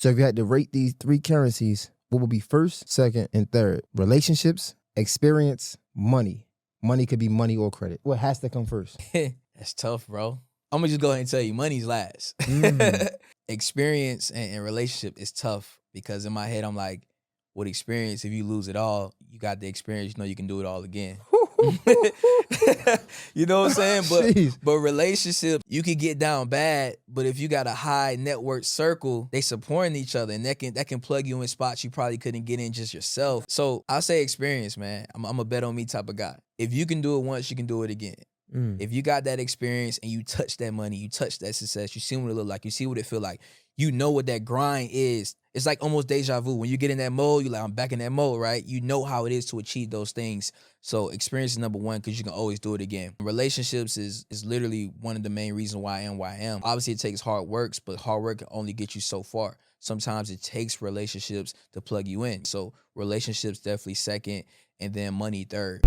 So if you had to rate these three currencies, what would be first, second, and third? Relationships, experience, money. Money could be money or credit. What has to come first? That's tough, bro. I'm gonna just go ahead and tell you, money's last. Experience and relationship is tough because in my head, I'm like, with experience, if you lose it all, you got the experience, you know you can do it all again. You know what I'm saying? But relationship, you can get down bad, but if you got a high network circle, they supporting each other, and that can plug you in spots you probably couldn't get in just yourself. So I'll say experience, man. I'm a bet on me type of guy. If you can do it once, you can do it again. If you got that experience and you touch that money, you touch that success, you see what it look like, you see what it feel like, you know what that grind is. It's like almost deja vu. When you get in that mode, you're like, I'm back in that mode, right? You know how it is to achieve those things. So experience is number one because you can always do it again. Relationships is literally one of the main reasons why I am. Obviously, it takes hard work, but hard work can only get you so far. Sometimes it takes relationships to plug you in. So relationships definitely second, and then money third.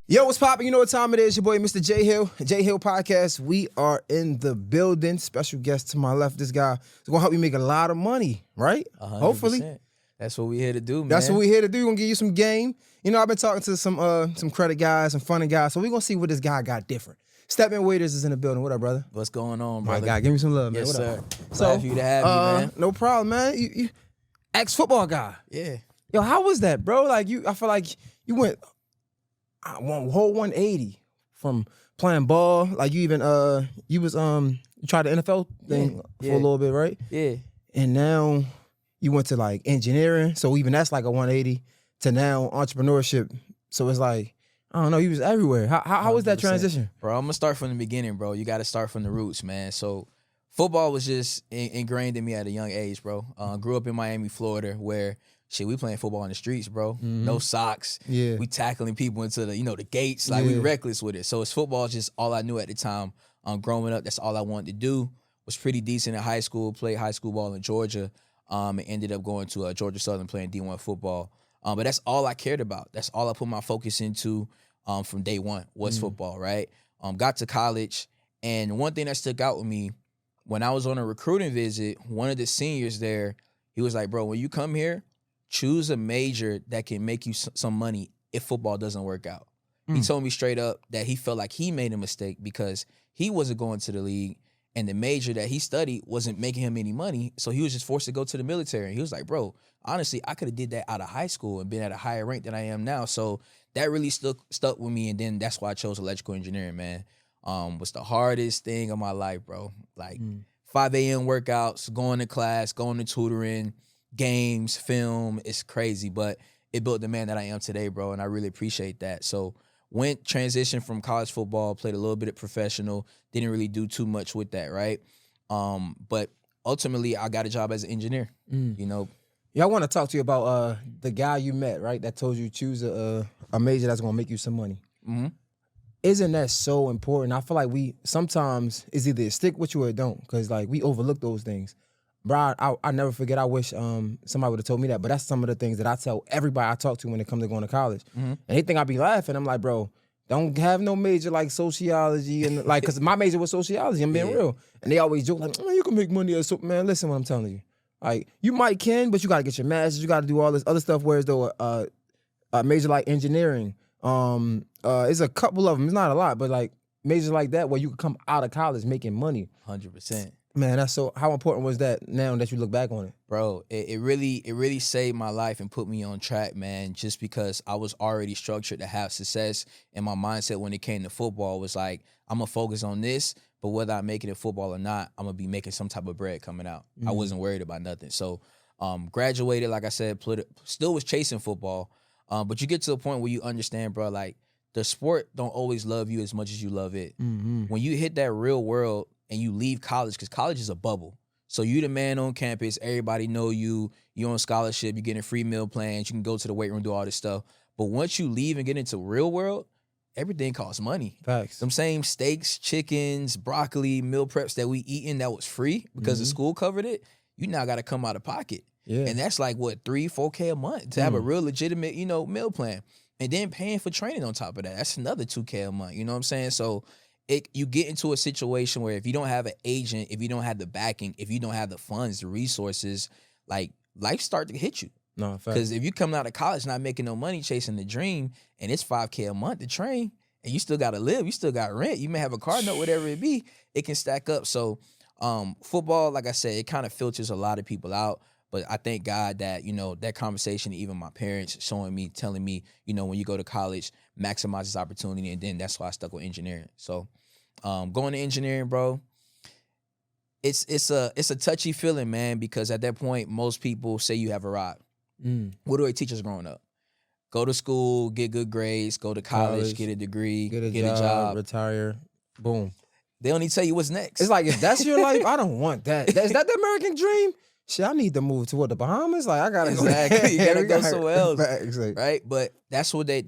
Yo, what's poppin'? You know what time it is. Your boy, Mr. J Hill, J Hill Podcast. We are in the building. Special guest to my left. This guy is going to help you make a lot of money, right? 100%. Hopefully. That's what we here to do, man. That's what we here to do. We're going to give you some game. You know, I've been talking to some credit guys, some funny guys, so we're going to see what this guy got different. Stedman Waiters is in the building. What up, brother? What's going on, brother? My guy, give me some love, man. Yes, what sir. up? Glad for you to have me, man. No problem, man. You ex-football guy. Yeah. Yo, how was that, bro? Like, I feel like you went whole 180 from playing ball. Like you even you tried the NFL thing for a little bit, right? Yeah. And now you went to like engineering, so even that's like a 180 to now entrepreneurship. So it's like, I don't know, you was everywhere. How was that transition? Bro, I'm gonna start from the beginning, bro. You gotta start from the roots, man. So football was just ingrained in me at a young age, bro. Grew up in Miami, Florida, where shit, we playing football in the streets, bro. No socks. Yeah. We tackling people into the gates. Like, we reckless with it. So it's football just all I knew at the time. Growing up, that's all I wanted to do. Was pretty decent in high school. Played high school ball in Georgia. And ended up going to Georgia Southern playing D1 football. But that's all I cared about. That's all I put my focus into from day one was football, right? Got to college. And one thing that stuck out with me, when I was on a recruiting visit, one of the seniors there, he was like, bro, when you come here, choose a major that can make you some money if football doesn't work out. He told me straight up that he felt like he made a mistake because he wasn't going to the league and the major that he studied wasn't making him any money, so he was just forced to go to the military. And he was like, bro, honestly, I could have did that out of high school and been at a higher rank than I am now. So that really stuck with me, and then that's why I chose electrical engineering, man. Was the hardest thing of my life, bro. Like 5 a.m. workouts, going to class, going to tutoring, games, film, it's crazy, but it built the man that I am today, bro, and I really appreciate that. So transitioned from college football, played a little bit of professional, didn't really do too much with that, right? But ultimately, I got a job as an engineer, you know. Yeah, I want to talk to you about the guy you met, right, that told you choose a major that's going to make you some money. Isn't that so important? I feel like we sometimes, it's either stick with you or don't, because like we overlook those things. Bro, I never forget. I wish somebody would have told me that. But that's some of the things that I tell everybody I talk to when it comes to going to college. And they think I be laughing. I'm like, bro, don't have no major like sociology and like, because my major was sociology. I'm being real. And they always joke like, you can make money as so. Man, listen what I'm telling you. Like, you might but you got to get your master's. You got to do all this other stuff. Whereas though a major like engineering, it's a couple of them. It's not a lot, but like majors like that where you can come out of college making money. 100%. Man, that's so. How important was that now that you look back on it? Bro, it really saved my life and put me on track, man, just because I was already structured to have success. And my mindset when it came to football was like, I'm going to focus on this, but whether I make it in football or not, I'm going to be making some type of bread coming out. I wasn't worried about nothing. So graduated, like I said, still was chasing football. But you get to a point where you understand, bro, like the sport don't always love you as much as you love it. When you hit that real world, and you leave college, because college is a bubble. So you the man on campus, everybody know you, you're on scholarship, you're getting free meal plans, you can go to the weight room, do all this stuff. But once you leave and get into real world, everything costs money. Facts. Them same steaks, chickens, broccoli, meal preps that we eating that was free because the school covered it, you now got to come out of pocket. Yeah. And that's like what, 3-4K a month to have a real legitimate, meal plan. And then paying for training on top of that. That's another 2K a month. You know what I'm saying? So you get into a situation where if you don't have an agent, if you don't have the backing, if you don't have the funds, the resources, like life start to hit you. No, Because if you come out of college not making no money chasing the dream, and it's 5K a month to train, and you still got to live, you still got rent, you may have a car note, whatever it be, it can stack up. So football, like I said, it kind of filters a lot of people out. But I thank God that, that conversation, even my parents showing me, telling me, when you go to college, maximize this opportunity. And then that's why I stuck with engineering. So going to engineering, bro, it's a touchy feeling, man, because at that point, most people say you have arrived. What do they teach us growing up? Go to school, get good grades, go to college, get a degree, get a job, retire, boom. They only tell you what's next. It's like, if that's your life, I don't want that. Is that the American dream? Shit, I need to move to the Bahamas. Like, I gotta exactly. You gotta go somewhere else, exactly. Right? But that's what they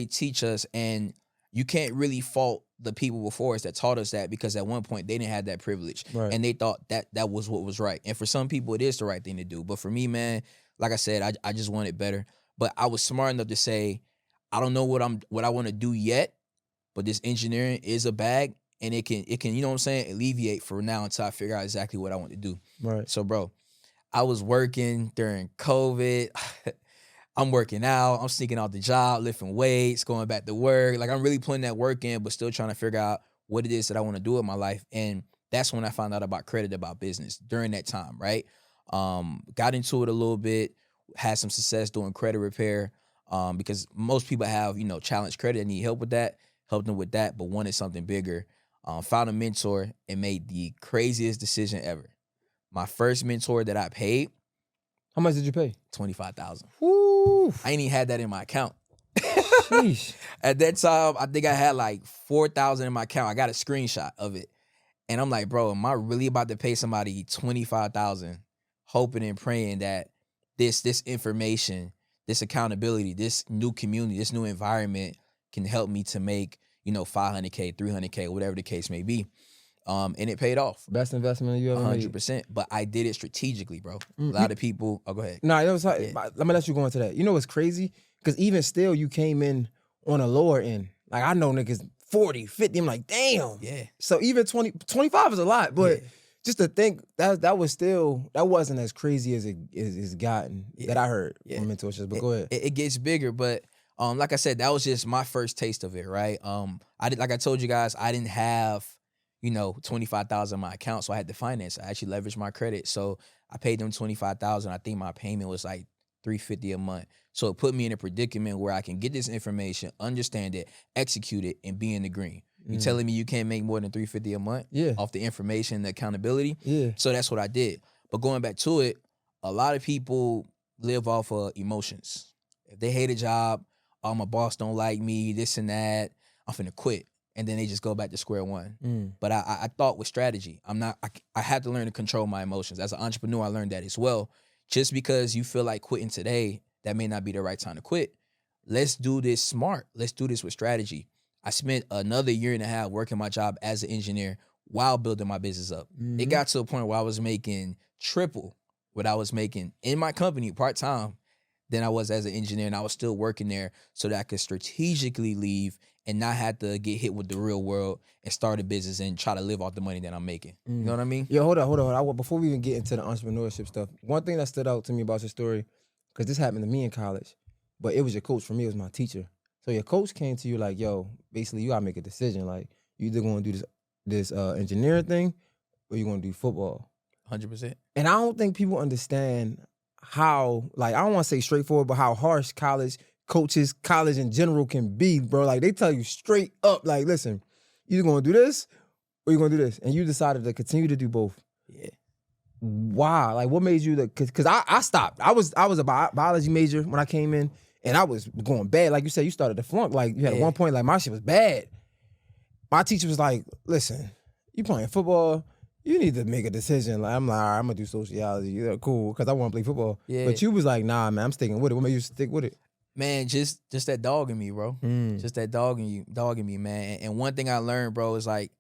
teach us, and you can't really fault the people before us that taught us that, because at one point they didn't have that privilege, and they thought that was what was right. And for some people, it is the right thing to do. But for me, man, like I said, I just wanted better. But I was smart enough to say, I don't know what I want to do yet, but this engineering is a bag, and it can you know what I'm saying, alleviate for now until I figure out exactly what I want to do. Right. So, bro, I was working during COVID. I'm working out. I'm sneaking out the job, lifting weights, going back to work. Like, I'm really putting that work in, but still trying to figure out what it is that I want to do in my life. And that's when I found out about credit, about business during that time, right? Got into it a little bit, had some success doing credit repair, because most people have, challenged credit and need help with that, helped them with that, but wanted something bigger. Found a mentor and made the craziest decision ever. My first mentor that I paid. How much did you pay? $25,000. Woo! I ain't even had that in my account. Sheesh. At that time, I think I had like $4,000 in my account. I got a screenshot of it. And I'm like, bro, am I really about to pay somebody $25,000, hoping and praying that this information, this accountability, this new community, this new environment can help me to make, $500K, $300K, whatever the case may be. And it paid off. Best investment you ever made. 100%. But I did it strategically, bro. A lot of people. Oh, go ahead. Nah, let me let you go into that. You know what's crazy? Because even still, you came in on a lower end. Like, I know niggas 40, 50. I'm like, damn. Yeah. So even 25 is a lot, but just to think that wasn't as crazy as it's gotten that I heard from mentorships. But go ahead. It gets bigger, but like I said, that was just my first taste of it, right? Like I told you guys, I didn't have $25,000 in my account, so I had to finance. I actually leveraged my credit, so I paid them $25,000. I think my payment was like $350 a month. So it put me in a predicament where I can get this information, understand it, execute it, and be in the green. You telling me you can't make more than $350 a month off the information, the accountability? Yeah. So that's what I did. But going back to it, a lot of people live off of emotions. If they hate a job, oh, my boss don't like me, this and that, I'm finna quit. And then they just go back to square one. But I thought with strategy. I had to learn to control my emotions. As an entrepreneur, I learned that as well. Just because you feel like quitting today, that may not be the right time to quit. Let's do this smart. Let's do this with strategy. I spent another 1.5 years working my job as an engineer while building my business up. It got to a point where I was making triple what I was making in my company part-time than I was as an engineer, and I was still working there so that I could strategically leave and not have to get hit with the real world and start a business and try to live off the money that I'm making. You know what I mean? Yo, hold on. Before we even get into the entrepreneurship stuff, one thing that stood out to me about your story, because this happened to me in college, but it was your coach. For me, it was my teacher. So your coach came to you like, yo, basically you gotta make a decision. Like, you either gonna do this engineering thing or you're gonna do football. 100%. And I don't think people understand how, like, I don't want to say straightforward, but how harsh college in general can be, bro. Like, they tell you straight up, like, listen, you're gonna do this or you're gonna do this. And you decided to continue to do both. Yeah. Why? Like, what made you, because I stopped. I was a biology major when I came in, and I was going bad. Like you said, you started to flunk. Like, you had at one point, like, my shit was bad. My teacher was like, listen, you playing football, you need to make a decision. Like, I'm like, all right, I'm gonna do sociology. Yeah, cool, because I want to play football. Yeah. But you was like, nah, man, I'm sticking with it. What made you stick with it? Man, just that dog in me, bro. Just that dog in me, man. And one thing I learned, bro, is like,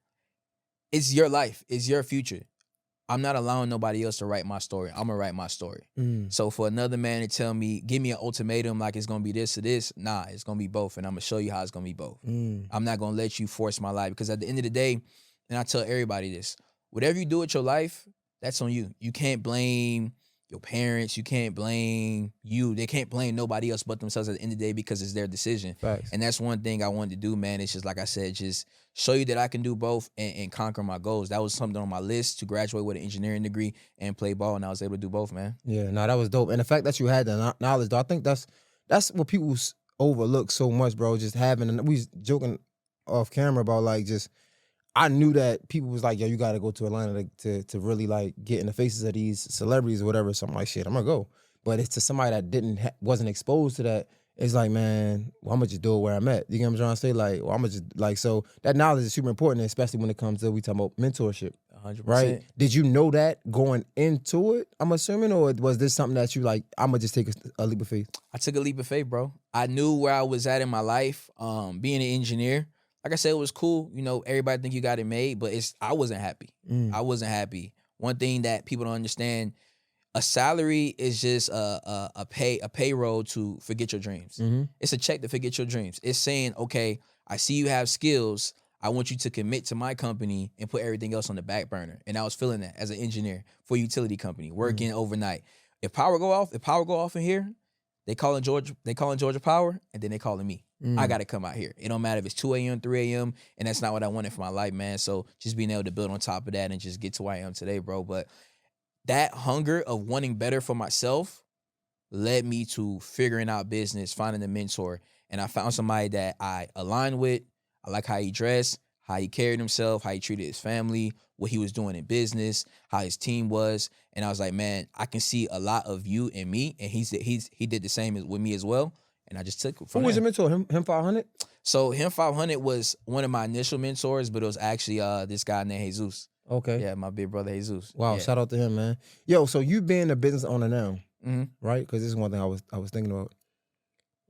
it's your life. It's your future. I'm not allowing nobody else to write my story. I'm gonna write my story. So for another man to tell me, give me an ultimatum like it's gonna be this or this, nah, it's gonna be both, and I'm gonna show you how it's gonna be both. I'm not gonna let you force my life, because at the end of the day, and I tell everybody this, whatever you do with your life, that's on you. You can't blame your parents. You can't blame you. They can't blame nobody else but themselves at the end of the day, because it's their decision. Facts. And that's one thing I wanted to do, man. It's just, like I said, just show you that I can do both and conquer my goals. That was something on my list, to graduate with an engineering degree and play ball, and I was able to do both, man. Yeah, no, that was dope. And the fact that you had the knowledge, though, I think that's what people overlook so much, bro. Just having, and we was joking off camera about, like, just, I knew that people was like, yo, you got to go to Atlanta to really, like, get in the faces of these celebrities or whatever. So I'm like, shit, I'm going to go. But it's to somebody that wasn't exposed to that. It's like, man, well, I'm going to just do it where I'm at. You get what I'm trying to say? Like, well, I'm going to just, like, so that knowledge is super important, especially when it comes to, we talking about mentorship. 100%. Right? Did you know that going into it, I'm assuming, or was this something that you, like, I'm going to just take a leap of faith? I took a leap of faith, bro. I knew where I was at in my life. Being an engineer, like I said, it was cool. You know, everybody think you got it made, but I wasn't happy. I wasn't happy. One thing that people don't understand, a salary is just a payroll to forget your dreams. It's a check to forget your dreams. It's saying, okay, I see you have skills. I want you to commit to my company and put everything else on the back burner. And I was feeling that as an engineer for a utility company, working overnight. If power go off in here, they calling Georgia Power, and then they calling me. I got to come out here. It don't matter if it's 2 a.m., 3 a.m., and that's not what I wanted for my life, man. So just being able to build on top of that and just get to where I am today, bro. But that hunger of wanting better for myself led me to figuring out business, finding a mentor. And I found somebody that I aligned with. I like how he dressed, how he carried himself, how he treated his family, what he was doing in business, how his team was. And I was like, man, I can see a lot of you in me. And he did the same with me as well. And I just took it from Who was there. your mentor? Him 500? So him 500 was one of my initial mentors, but it was actually this guy named Jesus. Okay. Yeah, my big brother Jesus. Wow, Yeah. shout out to him, man. Yo, so you being a business owner now, right? Because this is one thing I was thinking about.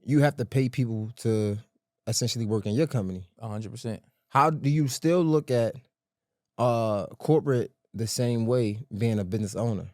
You have to pay people to essentially work in your company. 100%. How do you still look at corporate the same way being a business owner?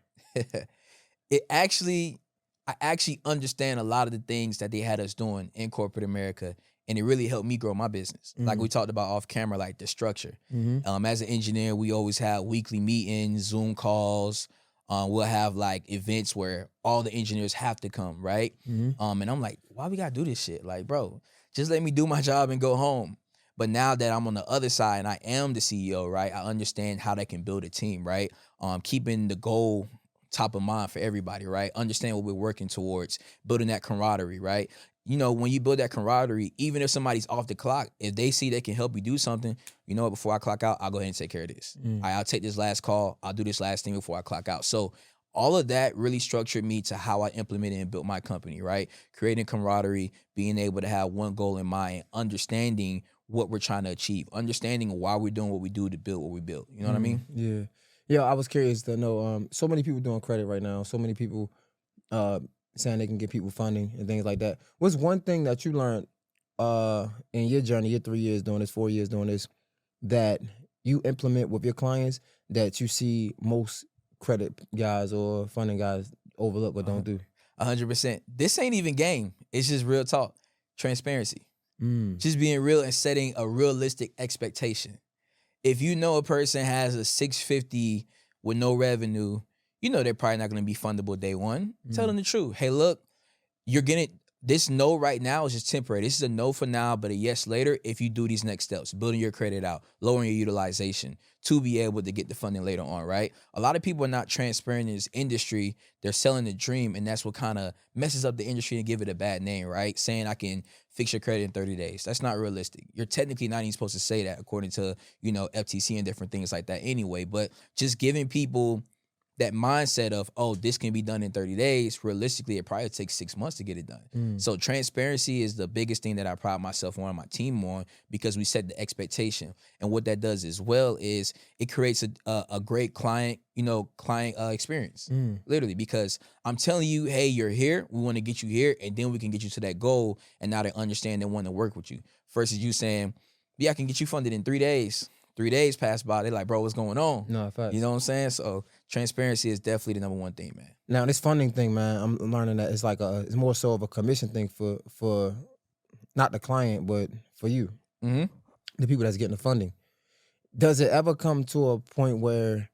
I actually understand a lot of the things that they had us doing in corporate America, and it really helped me grow my business. Like we talked about off camera, like the structure. As an engineer, we always have weekly meetings, Zoom calls. We'll have like events where all the engineers have to come, right? And I'm like, why we gotta do this shit? Like, bro, just let me do my job and go home. But now that I'm on the other side and I am the CEO, right, I understand how they can build a team, right? Keeping the goal top of mind for everybody, right? Understand what we're working towards, building that camaraderie, right? You know, when you build that camaraderie, even if somebody's off the clock, if they see they can help you do something, you know what, before I clock out, I'll go ahead and take care of this. I'll take this last call. I'll do this last thing before I clock out. So all of that really structured me to how I implemented and built my company, right? Creating camaraderie, being able to have one goal in mind, understanding what we're trying to achieve, understanding why we're doing what we do to build what we build. You know what I mean? Yeah. Yeah, I was curious to know, so many people doing credit right now, so many people saying they can get people funding and things like that. What's one thing that you learned in your journey, your 3 years doing this, 4 years doing this, that you implement with your clients that you see most credit guys or funding guys overlook or don't do? 100%. This ain't even game. It's just real talk. Transparency. Just being real and setting a realistic expectation. If you know a person has a 650 with no revenue, you know they're probably not going to be fundable day one. Tell them the truth. Hey, look, you're getting this no right now is just temporary. This is a no for now, but a yes later if you do these next steps, building your credit out, lowering your utilization to be able to get the funding later on, right? A lot of people are not transparent in this industry. They're selling the dream, and that's what kind of messes up the industry and give it a bad name, right? Saying I can fix your credit in 30 days. That's not realistic. You're technically not even supposed to say that according to, you know, FTC and different things like that anyway, but just giving people that mindset of, oh, this can be done in 30 days, realistically, it probably takes 6 months to get it done. So transparency is the biggest thing that I pride myself on my team on, because we set the expectation. And what that does as well is it creates a great client experience, literally, because I'm telling you, hey, you're here, we want to get you here, and then we can get you to that goal, and now they understand they want to work with you. Versus you saying, yeah, I can get you funded in 3 days. 3 days pass by, they're like, bro, what's going on? No, facts. You know what I'm saying? So transparency is definitely the number one thing, man. Now this funding thing, man, I'm learning that it's like it's more so of a commission thing for not the client, but for you, Mm-hmm. the people that's getting the funding. Does it ever come to a point where,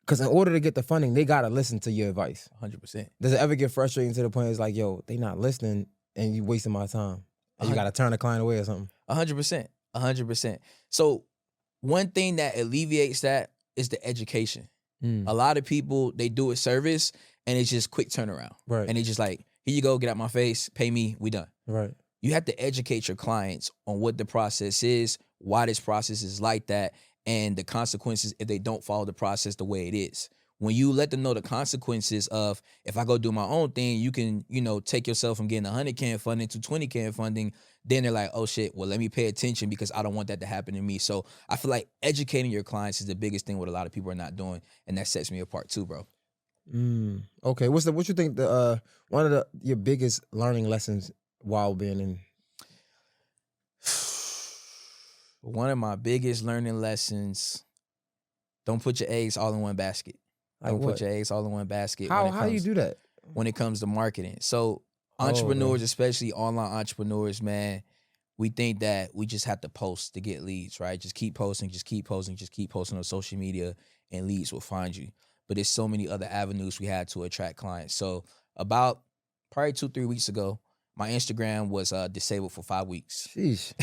because in order to get the funding, they gotta listen to your advice? 100%. Does it ever get frustrating to the point it's like, yo, they not listening and you wasting my time, and you gotta turn the client away or something? 100%. 100%. So one thing that alleviates that is the education. A lot of people, they do a service and it's just quick turnaround. Right. And it's just like, here you go, get out my face, pay me, we done. Right. You have to educate your clients on what the process is, why this process is like that, and the consequences if they don't follow the process the way it is. When you let them know the consequences of, if I go do my own thing, you can, take yourself from getting 100K in funding to 20K in funding, then they're like, oh shit, well, let me pay attention because I don't want that to happen to me. So I feel like educating your clients is the biggest thing what a lot of people are not doing, and that sets me apart too, bro. Okay. What you think the one of your biggest learning lessons while being in? One of my biggest learning lessons, don't put your eggs all in one basket. Don't put your eggs all in one basket. How do you do that? When it comes to marketing. So entrepreneurs, especially online entrepreneurs, man, we think that we just have to post to get leads, right? Just keep posting, just keep posting, just keep posting on social media and leads will find you. But there's so many other avenues we had to attract clients. So about probably 2-3 weeks ago, my Instagram was disabled for 5 weeks. Sheesh.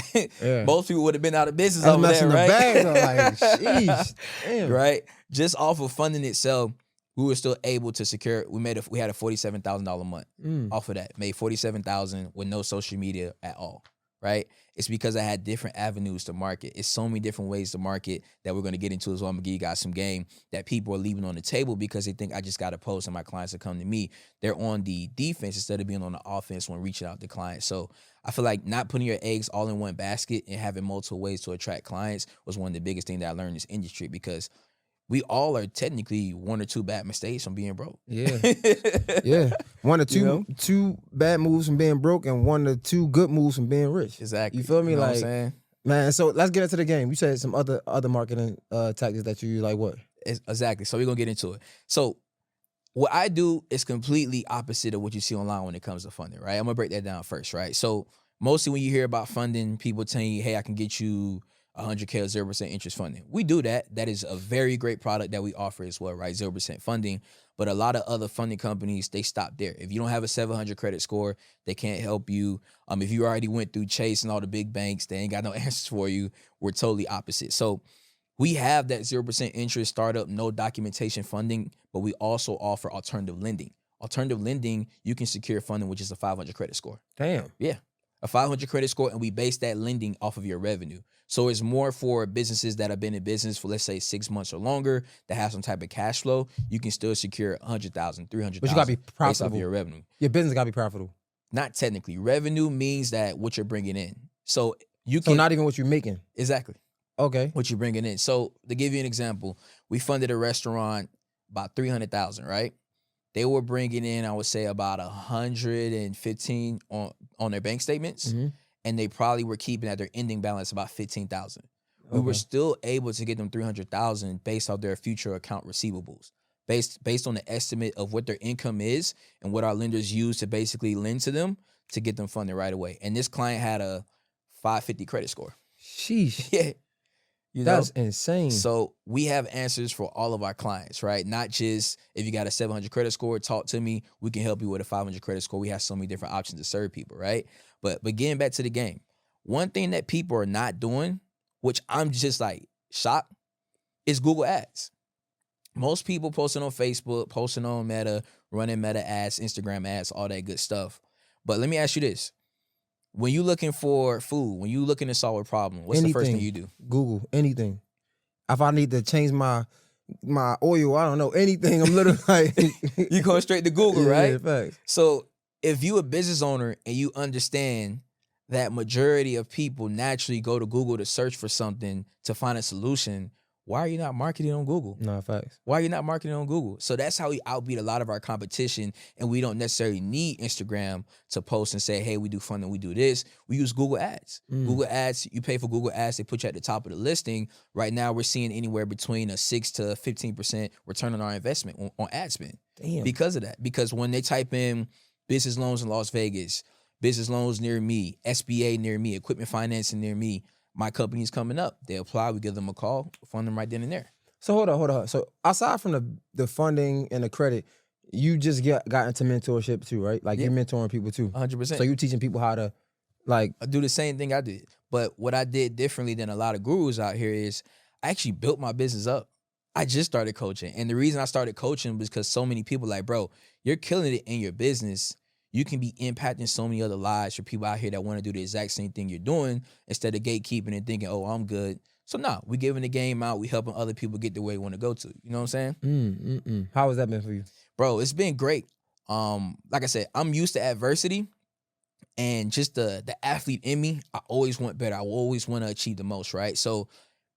Yeah. Most people would have been out of business over there, right? Like, sheesh. Damn. Right? Just off of funding itself, we were still able to secure. We had a $47,000 a month off of that. Made $47,000 with no social media at all. Right? It's because I had different avenues to market. It's so many different ways to market that we're going to get into as well. I'm going to give you guys some game that people are leaving on the table because they think I just got to post and my clients will come to me. They're on the defense instead of being on the offense when reaching out to clients. So I feel like not putting your eggs all in one basket and having multiple ways to attract clients was one of the biggest things that I learned in this industry, because we all are technically one or two bad mistakes from being broke. Yeah. Yeah. One or two two bad moves from being broke and one or two good moves from being rich. Exactly. You feel me? You know like, what I'm saying? Man, so let's get into the game. You said some other marketing tactics that you use, like what? Exactly. So we're going to get into it. So what I do is completely opposite of what you see online when it comes to funding, right? I'm going to break that down first, right? So mostly when you hear about funding, people telling you, hey, I can get you 100K or 0% interest funding. We do that. That is a very great product that we offer as well, right? 0% funding. But a lot of other funding companies, they stop there. If you don't have a 700 credit score, they can't help you. If you already went through Chase and all the big banks, they ain't got no answers for you. We're totally opposite. So we have that 0% interest startup, no documentation funding, but we also offer alternative lending. Alternative lending, you can secure funding, which is a 500 credit score. Damn. Yeah. A 500 credit score, and we base that lending off of your revenue. So it's more for businesses that have been in business for, let's say, 6 months or longer, that have some type of cash flow. You can still secure $100,000, $300,000. But you gotta be profitable. Based off your revenue. Your business gotta be profitable. Not technically. Revenue means that what you're bringing in. So you can. So not even what you're making. Exactly. Okay. What you're bringing in. So to give you an example, we funded a restaurant about $300,000, right? They were bringing in, I would say, about 115 on their bank statements, and they probably were keeping at their ending balance about 15,000. We were still able to get them 300,000 based off their future account receivables, based on the estimate of what their income is and what our lenders use to basically lend to them to get them funded right away. And this client had a 550 credit score. Sheesh. Yeah. That's insane. So we have answers for all of our clients, right? Not just if you got a 700 credit score, talk to me. We can help you with a 500 credit score. We have so many different options to serve people, right? But getting back to the game, one thing that people are not doing, which I'm just like shocked, is Google Ads. Most people posting on Facebook, posting on Meta, running Meta ads, Instagram ads, all that good stuff. But let me ask you this. When you looking for food, when you looking to solve a problem, what's the first thing you do? Google anything. If I need to change my oil, I don't know, anything, I'm literally like... You go straight to Google, right? Yeah, facts. So if you a business owner and you understand that majority of people naturally go to Google to search for something to find a solution, Why are you not marketing on Google? No, facts. Why are you not marketing on Google? So that's how we outbeat a lot of our competition, and we don't necessarily need Instagram to post and say, hey, we do funding, we do this. We use Google Ads. Google Ads, you pay for Google Ads, they put you at the top of the listing. Right now, we're seeing anywhere between a 6 to 15% return on our investment on ad spend. Damn. Because of that. Because when they type in business loans in Las Vegas, business loans near me, SBA near me, equipment financing near me, my company's coming up. They apply, we give them a call, fund them right then and there. So hold on. So aside from the funding and the credit, you just got into mentorship too, right? Like you're mentoring people too. 100%. So you teaching people how to like I do the same thing I did. But what I did differently than a lot of gurus out here is I actually built my business up. I just started coaching. And the reason I started coaching was because so many people like, bro, you're killing it in your business. You can be impacting so many other lives for people out here that want to do the exact same thing you're doing instead of gatekeeping and thinking, oh, I'm good. So no, we giving the game out. We helping other people get the way they want to go to. You know what I'm saying? How has that been for you? Bro, it's been great. Like I said, I'm used to adversity and just the athlete in me. I always want better. I always want to achieve the most, right? So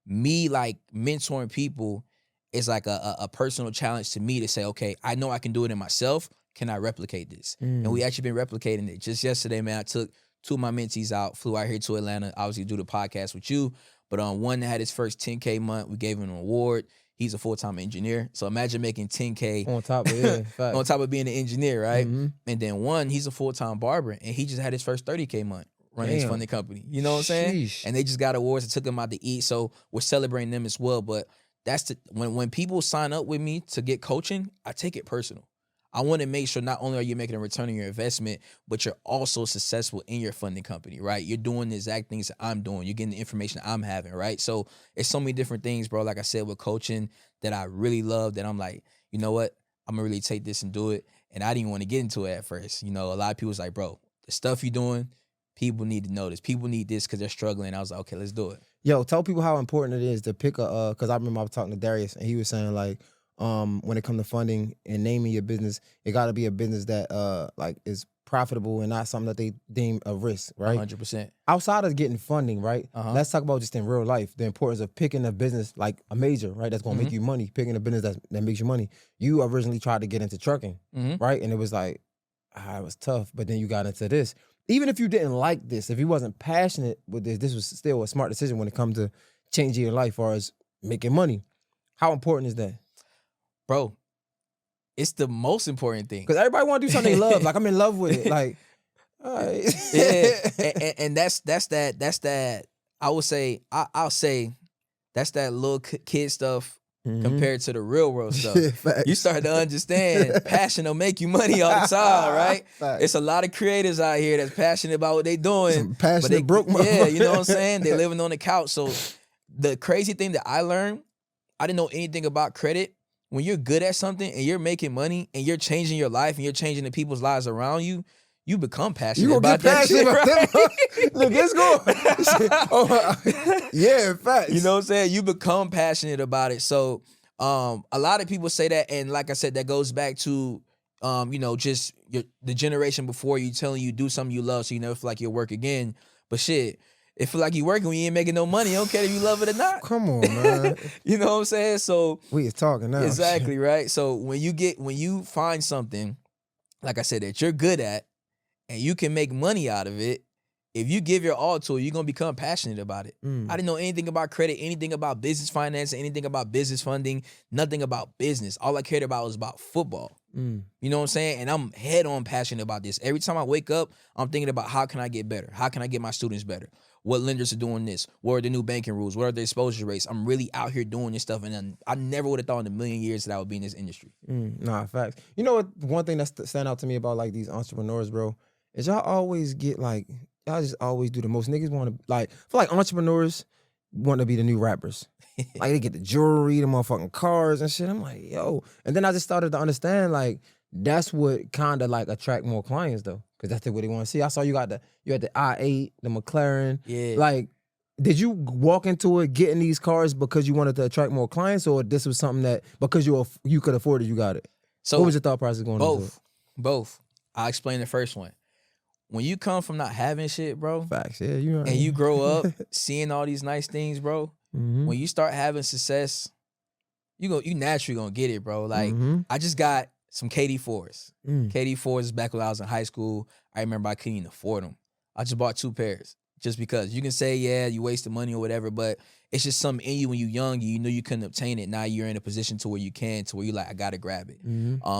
me like mentoring people is like a personal challenge to me to say, okay, I know I can do it in myself. Can I replicate this? And we actually been replicating it. Just yesterday, man, I took 2 of my mentees out, flew out here to Atlanta, obviously do the podcast with you. But one that had his first 10K month, we gave him an award. He's a full-time engineer. So imagine making 10K on top of on top of being an engineer, right? And then one, he's a full-time barber, and he just had his first 30K month running his funding company. You know what I'm saying? Sheesh. And they just got awards and took them out to eat. So we're celebrating them as well. But that's when people sign up with me to get coaching, I take it personal. I want to make sure not only are you making a return on your investment, but you're also successful in your funding company, right? You're doing the exact things that I'm doing. You're getting the information I'm having, right? So it's so many different things, bro, like I said, with coaching that I really love that I'm like, you know what? I'm going to really take this and do it. And I didn't even want to get into it at first. You know, a lot of people was like, bro, the stuff you're doing, people need to know this. People need this because they're struggling. I was like, okay, let's do it. Yo, tell people how important it is to pick because I remember I was talking to Darius and he was saying like, when it comes to funding and naming your business, it got to be a business that like is profitable and not something that they deem a risk, right? 100%. Outside of getting funding, right? Let's talk about just in real life, the importance of picking a business like a major, right? That's going to make you money, picking a business that makes you money. You originally tried to get into trucking, right? And it was like, it was tough, but then you got into this. Even if you didn't like this, if you wasn't passionate with this was still a smart decision when it comes to changing your life or as making money. How important is that? Bro, it's the most important thing. Because everybody want to do something they love. Like, I'm in love with it. Like, all right. Yeah. And that's that. I would say, I'll say that's that little kid stuff compared to the real world stuff. You start to understand passion will make you money all the time, right? It's a lot of creators out here that's passionate about what they doing. Some passionate broke motherfucker. Yeah, you know what I'm saying? They're living on the couch. So the crazy thing that I learned, I didn't know anything about credit. When you're good at something and you're making money and you're changing your life and you're changing the people's lives around you, you become passionate about that shit, right? Look, it's going. Yeah, in fact. You know what I'm saying? You become passionate about it. So a lot of people say that, and like I said, that goes back to you know, just the generation before you telling you do something you love so you never feel like you'll work again. But shit, it feel like you working when you ain't making no money. You don't care if you love it or not. Come on, man. You know what I'm saying? So we is talking now. Exactly, right? So when you find something, like I said, that you're good at and you can make money out of it, if you give your all to it, you're going to become passionate about it. I didn't know anything about credit, anything about business finance, anything about business funding, nothing about business. All I cared about was about football. You know what I'm saying? And I'm head on passionate about this. Every time I wake up, I'm thinking about how can I get better? How can I get my students better? What lenders are doing this? What are the new banking rules? What are the exposure rates? I'm really out here doing this stuff, and I never would have thought in a million years that I would be in this industry. Nah, facts. You know what? One thing that stand out to me about like these entrepreneurs, bro, is y'all always get like, y'all just always do the most. Niggas want to like, I feel like entrepreneurs want to be the new rappers. Like they get the jewelry, the motherfucking cars and shit. I'm like, yo. And then I just started to understand like that's what kind of like attract more clients though, because that's what they want to see. I saw you had the I8, the McLaren. Yeah. Like, did you walk into it getting these cars because you wanted to attract more clients, or this was something that because you could afford it, you got it? So what was your thought process going into it? Both. I'll explain the first one. When you come from not having shit, bro, facts, yeah, you know, and you grow up seeing all these nice things, bro, When you start having success, you naturally gonna get it, bro. Like I just got some KD4s. KD4s is back when I was in high school. I remember I couldn't even afford them. I just bought 2 pairs just because. You can say, yeah, you wasted money or whatever, but it's just something in you when you're young. You know you couldn't obtain it. Now you're in a position to where you can, to where you're like, I gotta grab it.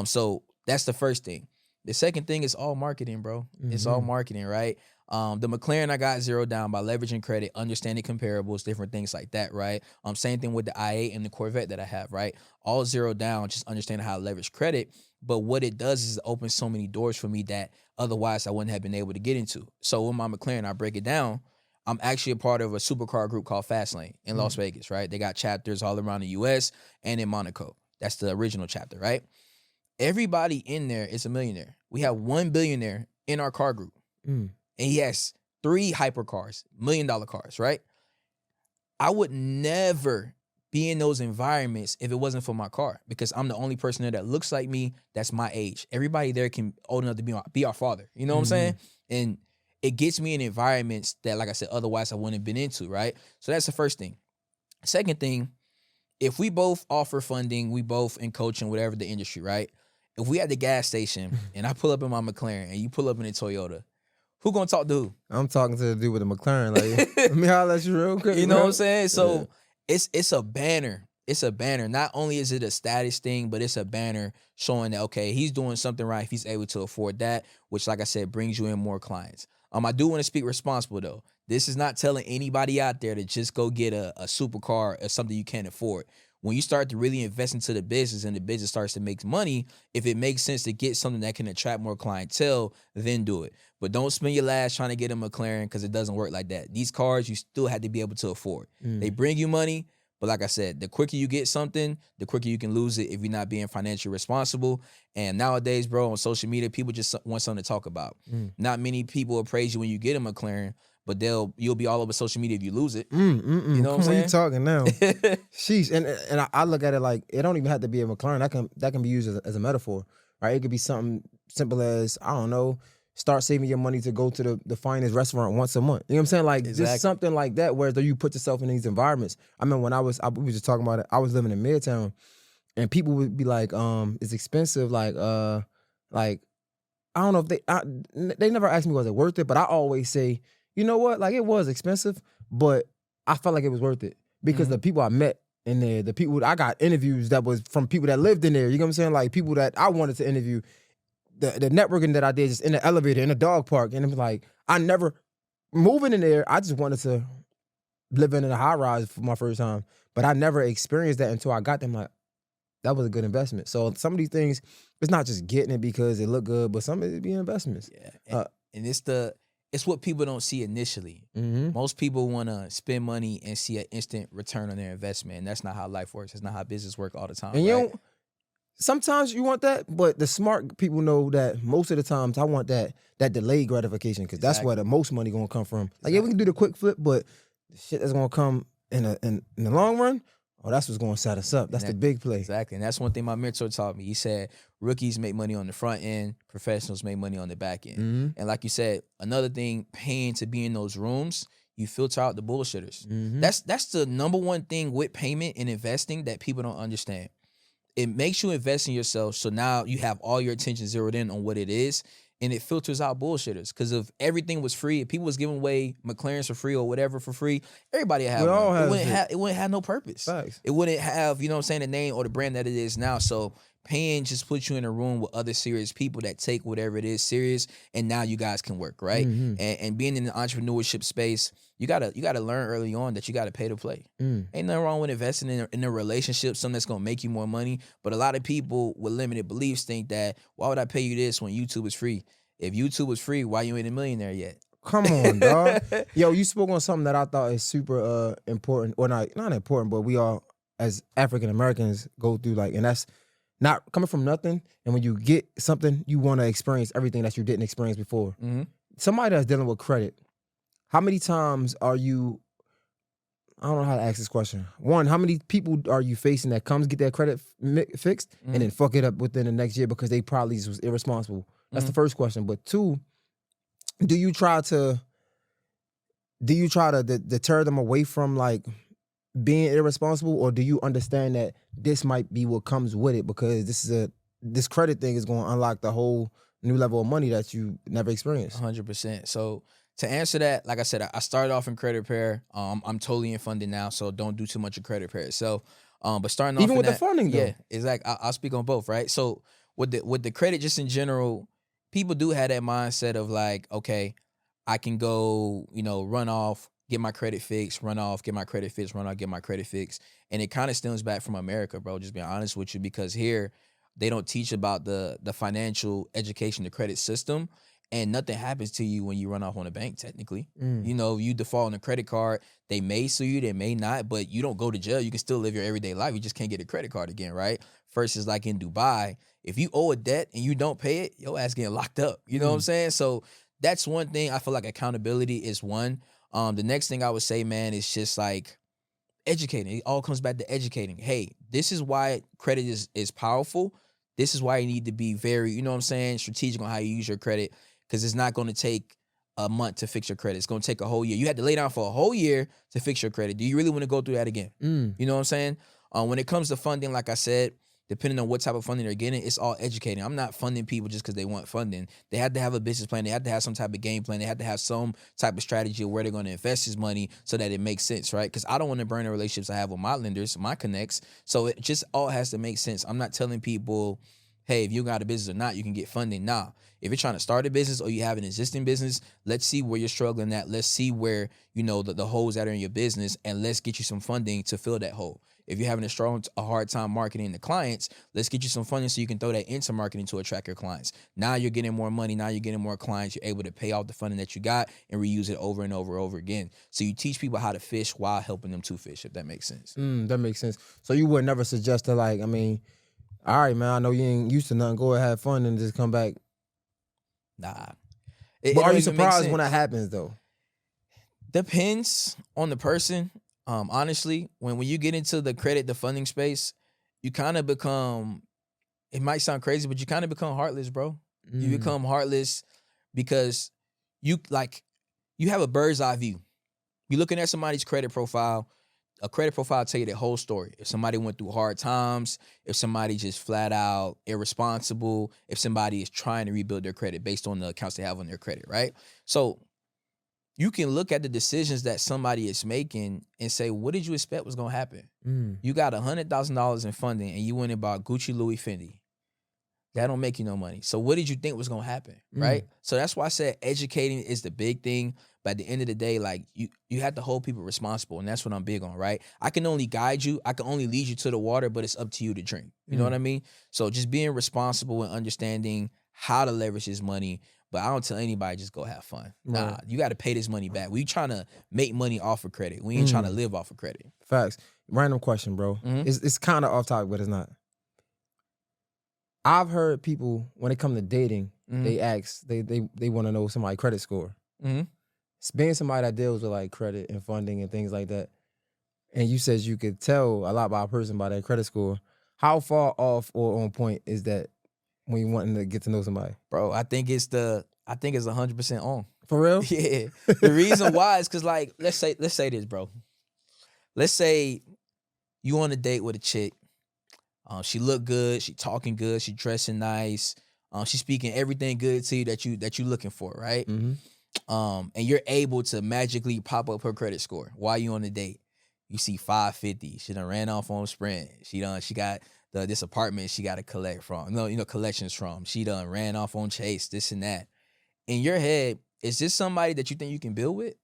So that's the first thing. The second thing is all marketing, bro. It's all marketing, right? The McLaren I got zeroed down by leveraging credit, understanding comparables, different things like that, right? Same thing with the i8 and the Corvette that I have, right? All zeroed down, just understanding how to leverage credit. But what it does is it opens so many doors for me that otherwise I wouldn't have been able to get into. So with my McLaren, I break it down. I'm actually a part of a supercar group called Fastlane in Las Vegas, right? They got chapters all around the U.S. and in Monaco. That's the original chapter, right? Everybody in there is a millionaire. We have 1 billionaire in our car group. And he has 3 hypercars, $1 million cars, right? I would never be in those environments if it wasn't for my car, because I'm the only person there that looks like me, that's my age. Everybody there can old enough to be our father. You know what I'm saying? And it gets me in environments that, like I said, otherwise I wouldn't have been into, right? So that's the first thing. Second thing, if we both offer funding, we both in coaching, whatever the industry, right? If we at the gas station and I pull up in my McLaren and you pull up in a Toyota, who gonna talk to who? I'm talking to the dude with the McLaren. Like, let me holler at you real quick. You know what I'm saying? So it's a banner. It's a banner. Not only is it a status thing, but it's a banner showing that, okay, he's doing something right if he's able to afford that, which, like I said, brings you in more clients. I do want to speak responsible, though. This is not telling anybody out there to just go get a supercar or something you can't afford. When you start to really invest into the business and the business starts to make money, if it makes sense to get something that can attract more clientele, then do it. But don't spend your last trying to get a McLaren, because it doesn't work like that. These cars you still have to be able to afford. They bring you money, but like I said, the quicker you get something, the quicker you can lose it if you're not being financially responsible. And nowadays, bro, on social media, people just want something to talk about. Not many people will praise you when you get a McLaren, but you'll be all over social media if you lose it. You know what I'm saying? You talking now? Sheesh. And I look at it like it don't even have to be a McLaren. That can be used as a metaphor, right? It could be something simple as, I don't know, start saving your money to go to the finest restaurant once a month. You know what I'm saying? Like just something like that, where you put yourself in these environments. I mean, when we was just talking about it, I was living in Midtown, and people would be like, it's expensive. Like I don't know if they never asked me was it worth it, but I always say, you know what? Like, it was expensive, but I felt like it was worth it because the people I met in there, the people I got interviews that was from people that lived in there. You know what I'm saying? Like people that I wanted to interview. The networking that I did just in the elevator, in the dog park, and it was like I never moving in there. I just wanted to live in a high rise for my first time, but I never experienced that until I got them. Like, that was a good investment. So some of these things, it's not just getting it because it look good, but some of it be investments. Yeah, and it's what people don't see initially. Most people want to spend money and see an instant return on their investment, and that's not how life works. That's not how business works all the time. And right? Sometimes you want that, but the smart people know that most of the times I want that delayed gratification, because that's where the most money gonna come from. Like, yeah, we can do the quick flip, but the shit that's gonna come in the long run, that's what's gonna set us up. That's the big play. Exactly, and that's one thing my mentor taught me. He said rookies make money on the front end, professionals make money on the back end. And like you said, another thing, paying to be in those rooms, you filter out the bullshitters. That's the number one thing with payment and investing that people don't understand. It makes you invest in yourself, so now you have all your attention zeroed in on what it is, and it filters out bullshitters. Because if everything was free, if people was giving away McLarens for free or whatever for free, everybody would have one. It wouldn't have no purpose. Facts. It wouldn't have, you know what I'm saying, the name or the brand that it is now. So paying just puts you in a room with other serious people that take whatever it is serious, and now you guys can work, right? And being in the entrepreneurship space, you gotta learn early on that you gotta pay to play. Ain't nothing wrong with investing in a relationship, something that's gonna make you more money. But a lot of people with limited beliefs think that, why would I pay you this when YouTube is free? If YouTube was free, why you ain't a millionaire yet? Come on, dog. Yo, you spoke on something that I thought is super important, or not important, but we all as African Americans go through, like, and that's not coming from nothing. And when you get something, you want to experience everything that you didn't experience before. Somebody that's dealing with credit, how many times are you, I don't know how to ask this question. One, how many people are you facing that comes get their credit fixed and then fuck it up within the next year because they probably was irresponsible? That's the first question. But two, do you try to deter them away from, like, being irresponsible, or do you understand that this might be what comes with it because this credit thing is going to unlock the whole new level of money that you never experienced? 100%. So to answer that, like I said, I started off in credit repair. I'm totally in funding now, so don't do too much of credit repair itself. But starting off Even with the funding, though. yeah, exactly. I'll speak on both, right? So with the credit, just in general, people do have that mindset of like, okay, I can go, run off, get my credit fixed, run off, get my credit fixed, run off, get my credit fixed, and it kind of stems back from America, bro. Just being honest with you, because here they don't teach about the financial education, the credit system. And nothing happens to you when you run off on a bank, technically. You default on a credit card, they may sue you, they may not, but you don't go to jail. You can still live your everyday life. You just can't get a credit card again, right? Versus like in Dubai, if you owe a debt and you don't pay it, your ass getting locked up. You know what I'm saying? So that's one thing. I feel like accountability is one. The next thing I would say, man, is just like educating. It all comes back to educating. Hey, this is why credit is powerful. This is why you need to be very, strategic on how you use your credit. Because it's not going to take a month to fix your credit. It's going to take a whole year. You had to lay down for a whole year to fix your credit. Do you really want to go through that again? You know what I'm saying? When it comes to funding, like I said, depending on what type of funding they're getting, it's all educating. I'm not funding people just because they want funding. They have to have a business plan. They have to have some type of game plan. They have to have some type of strategy of where they're going to invest this money so that it makes sense, right? Because I don't want to burn the relationships I have with my lenders, my connects. So it just all has to make sense. I'm not telling people, hey, if you got a business or not, you can get funding. Nah. If you're trying to start a business or you have an existing business, let's see where you're struggling at. Let's see where, the holes that are in your business, and let's get you some funding to fill that hole. If you're having a hard time marketing the clients, let's get you some funding so you can throw that into marketing to attract your clients. Now you're getting more money. Now you're getting more clients. You're able to pay off the funding that you got and reuse it over and over and over again. So you teach people how to fish while helping them to fish, if that makes sense. That makes sense. So you would never suggest to all right, man, I know you ain't used to nothing. Go ahead, have fun and just come back. Nah. But are you surprised when that happens, though? Depends on the person. Honestly, when you get into the funding space, you kind of become, it might sound crazy, but you kind of become heartless, bro. You become heartless because you have a bird's eye view. You're looking at somebody's credit profile. A credit profile tell you the whole story. If somebody went through hard times, if somebody just flat out irresponsible, if somebody is trying to rebuild their credit based on the accounts they have on their credit, right? So you can look at the decisions that somebody is making and say, what did you expect was going to happen? You got $100,000 in funding and you went and bought Gucci, Louis, Fendi. That don't make you no money. So what did you think was going to happen, right? So that's why I said educating is the big thing. But at the end of the day, like you have to hold people responsible, and that's what I'm big on, right? I can only guide you. I can only lead you to the water, but it's up to you to drink. You know what I mean? So just being responsible and understanding how to leverage this money. But I don't tell anybody just go have fun. Nah, you got to pay this money back. We trying to make money off of credit. We ain't trying to live off of credit. Facts. Random question, bro. It's kind of off topic, but it's not. I've heard people, when it comes to dating, they ask, they want to know somebody's credit score. Being somebody that deals with like credit and funding and things like that, and you said you could tell a lot about a person by their credit score, how far off or on point is that when you're wanting to get to know somebody? Bro, I think it's 100% on. For real? Yeah. The reason why is because, like, let's say this, bro. Let's say you on a date with a chick. She look good. She talking good. She dressing nice. She speaking everything good to you that you looking for, right? And you're able to magically pop up her credit score while you on the date. You see 550. She done ran off on Sprint. She got this apartment she got to collect from. Collections from. She done ran off on Chase. This and that. In your head, is this somebody that you think you can build with?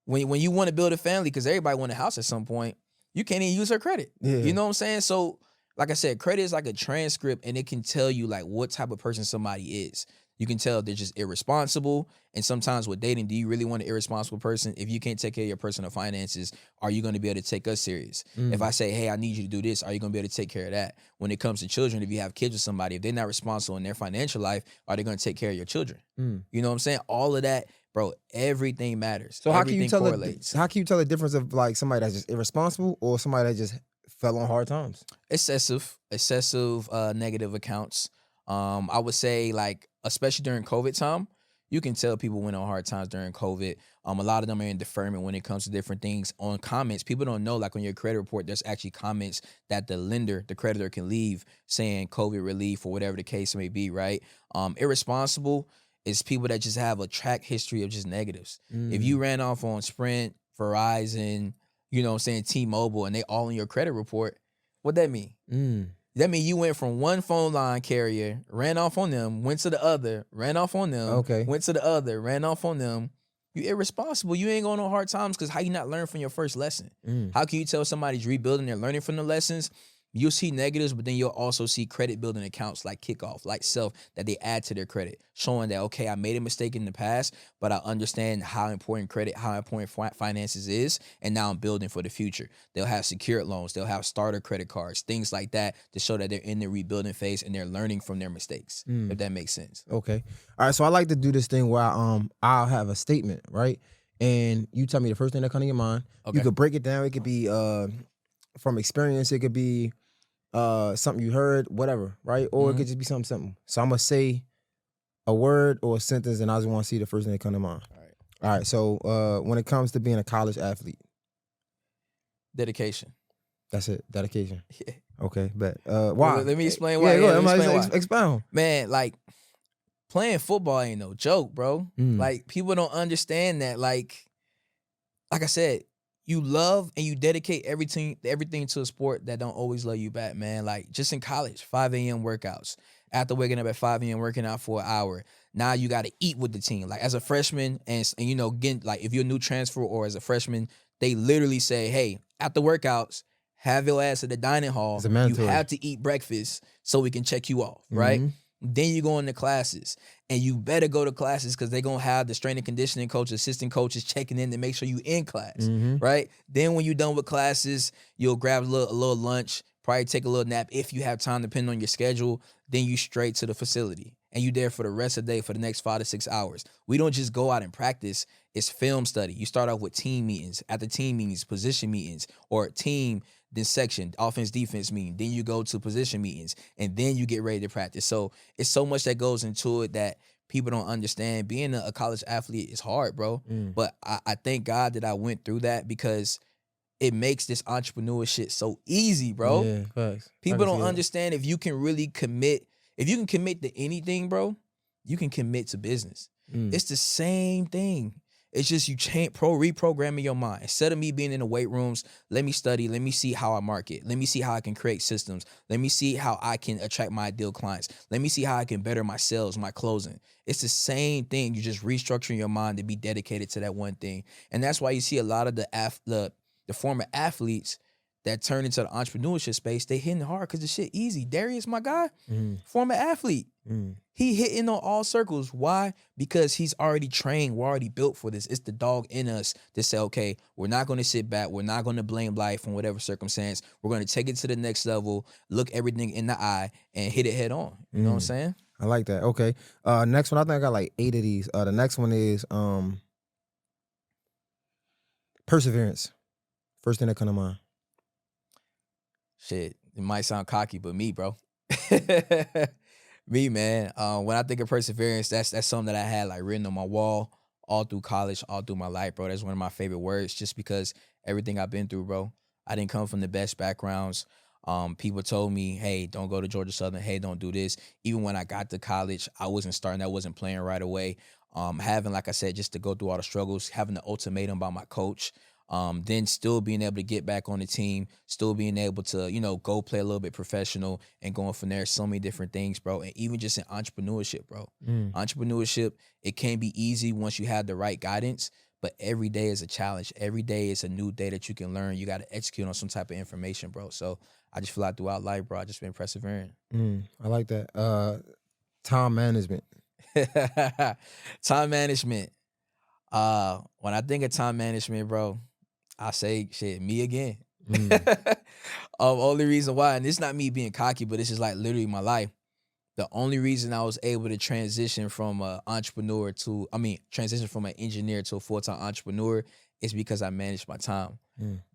When you want to build a family, because everybody want a house at some point, you can't even use her credit. Yeah. You know what I'm saying? So, like I said, credit is like a transcript, and it can tell you like what type of person somebody is. You can tell they're just irresponsible. And sometimes with dating, do you really want an irresponsible person? If you can't take care of your personal finances, are you going to be able to take us serious? If I say, hey, I need you to do this, are you going to be able to take care of that? When it comes to children, if you have kids with somebody, if they're not responsible in their financial life, are they going to take care of your children? You know what I'm saying? All of that, bro, everything matters. So everything correlates. How can you tell the difference of like somebody that's just irresponsible or somebody that just fell on hard times? Excessive negative accounts. I would say, like, especially during COVID time, you can tell people went on hard times during COVID. A lot of them are in deferment when it comes to different things. On comments, people don't know, like on your credit report, there's actually comments that the lender, the creditor, can leave saying COVID relief or whatever the case may be, right? Irresponsible is people that just have a track history of just negatives. If you ran off on Sprint, Verizon, you know what I'm saying, T-Mobile, and they all in your credit report, what that mean? That means you went from one phone line carrier, ran off on them, went to the other, ran off on them, went to the other, ran off on them. You irresponsible. You ain't going on hard times because how you not learn from your first lesson? How can you tell somebody's rebuilding, they're learning from the lessons? You'll see negatives, but then you'll also see credit building accounts like Kickoff, like Self, that they add to their credit, showing that, okay, I made a mistake in the past, but I understand how important credit, how important finances is, and now I'm building for the future. They'll have secured loans. They'll have starter credit cards, things like that to show that they're in the rebuilding phase and they're learning from their mistakes, if that makes sense. Okay. All right, so I like to do this thing where I'll have a statement, right? And you tell me the first thing that comes to your mind. Okay. You could break it down. It could be from experience. It could be something you heard, whatever, right? Or it could just be something simple. So I'm gonna say a word or a sentence, and I just want to see the first thing that come to mind. All right. So when it comes to being a college athlete, dedication. That's it. Dedication. Yeah. Okay, bet. Why? Well, let me explain why. Yeah, go Let ahead. me explain why. Expound. Man, like, playing football ain't no joke, bro. Like, people don't understand that. Like I said, you love and you dedicate everything to a sport that don't always love you back, man. Like, just in college, 5 a.m. workouts. After waking up at 5 a.m., working out for an hour. Now you got to eat with the team. Like, as a freshman, and you know, getting, like, if you're a new transfer or as a freshman, they literally say, hey, after workouts, have your ass at the dining hall. You have to eat breakfast so we can check you off, right? Then you go into classes, and you better go to classes because they're going to have the strength and conditioning coach, assistant coaches checking in to make sure you in class, right? Then when you're done with classes, you'll grab a little lunch, probably take a little nap if you have time, depending on your schedule. Then you straight to the facility, and you there for the rest of the day for the next 5 to 6 hours. We don't just go out and practice. It's film study. You start off with team meetings. At the team meetings, position meetings, or team, then section, offense, defense meeting. Then you go to position meetings, and then you get ready to practice. So it's so much that goes into it that people don't understand. Being a college athlete is hard, bro. But I thank God that I went through that because it makes this entrepreneur shit so easy, bro. Yeah, facts. People don't understand if you can really commit. If you can commit to anything, bro, you can commit to business. It's the same thing. It's just you reprogramming your mind. Instead of me being in the weight rooms, let me study. Let me see how I market. Let me see how I can create systems. Let me see how I can attract my ideal clients. Let me see how I can better my sales, my closing. It's the same thing. You're just restructuring your mind to be dedicated to that one thing. And that's why you see a lot of the former athletes that turn into the entrepreneurship space, they hitting hard because the shit easy. Darius, my guy, former athlete. He hitting on all circles. Why? Because he's already trained. We're already built for this. It's the dog in us to say, okay, we're not going to sit back. We're not going to blame life in whatever circumstance. We're going to take it to the next level, look everything in the eye, and hit it head on. You know what I'm saying? I like that. Okay. Next one, I think I got like 8 of these. The next one is perseverance. First thing that come to mind. Shit, it might sound cocky, but me, bro. Me, man. When I think of perseverance, that's something that I had like written on my wall all through college, all through my life, bro. That's one of my favorite words, just because everything I've been through, bro. I didn't come from the best backgrounds. People told me, hey, don't go to Georgia Southern. Hey, don't do this. Even when I got to college, I wasn't starting. I wasn't playing right away. Having, like I said, just to go through all the struggles, having the ultimatum by my coach. Then still being able to get back on the team, still being able to, you know, go play a little bit professional and going from there. So many different things, bro. And even just in entrepreneurship, bro. Entrepreneurship, it can be easy once you have the right guidance, but every day is a challenge. Every day is a new day that you can learn. You got to execute on some type of information, bro. So I just feel like throughout life, bro, I just been persevering. I like that. Time management. Time management. When I think of time management, bro, I say shit, me again. Only reason why, and it's not me being cocky, but it's just like literally my life. The only reason I was able to transition from an engineer to a full-time entrepreneur is because I managed my time.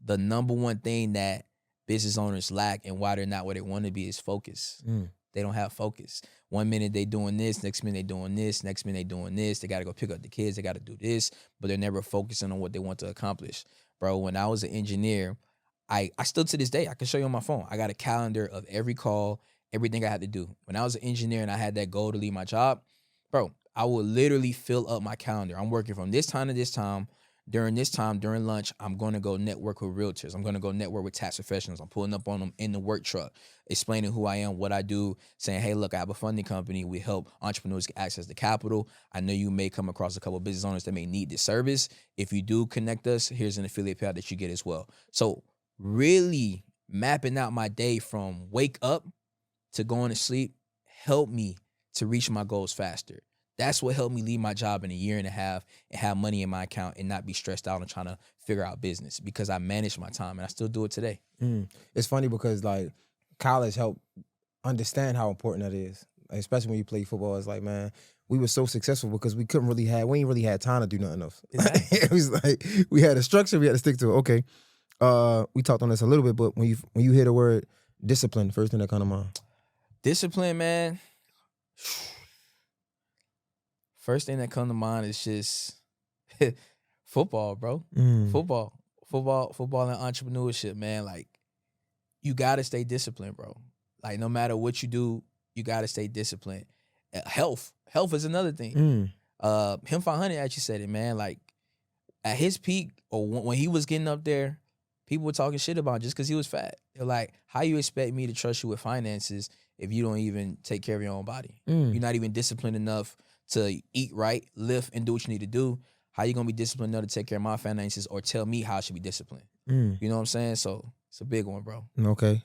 The number one thing that business owners lack and why they're not where they want to be is focus. They don't have focus. 1 minute they doing this, next minute they doing this, next minute they doing this. They got to go pick up the kids. They got to do this, but they're never focusing on what they want to accomplish. Bro, when I was an engineer, I still to this day, I can show you on my phone. I got a calendar of every call, everything I had to do. When I was an engineer and I had that goal to leave my job, bro, I would literally fill up my calendar. I'm working from this time to this time. During this time, during lunch, I'm going to go network with realtors. I'm going to go network with tax professionals. I'm pulling up on them in the work truck, explaining who I am, what I do, saying, hey, look, I have a funding company. We help entrepreneurs get access to capital. I know you may come across a couple of business owners that may need this service. If you do connect us, here's an affiliate payout that you get as well. So really mapping out my day from wake up to going to sleep helped me to reach my goals faster. That's what helped me leave my job in a year and a half and have money in my account and not be stressed out and trying to figure out business because I managed my time and I still do it today. It's funny because like college helped understand how important that is, especially when you play football. It's like, man, we were so successful because we ain't really had time to do nothing else. Exactly. It was like we had a structure, we had to stick to it. Okay, we talked on this a little bit, but when you hear the word discipline, first thing that comes to mind. Discipline, man. First thing that comes to mind is just football, bro. Football and entrepreneurship, man. Like, you got to stay disciplined, bro. Like, no matter what you do, you got to stay disciplined. Health is another thing. Him 500 actually said it, man. Like, at his peak or when he was getting up there, people were talking shit about him just because he was fat. They're like, how you expect me to trust you with finances if you don't even take care of your own body? You're not even disciplined enough to eat right, lift, and do what you need to do. How you gonna be disciplined enough to take care of my finances or tell me how I should be disciplined? You know what I'm saying? So it's a big one, bro. Okay.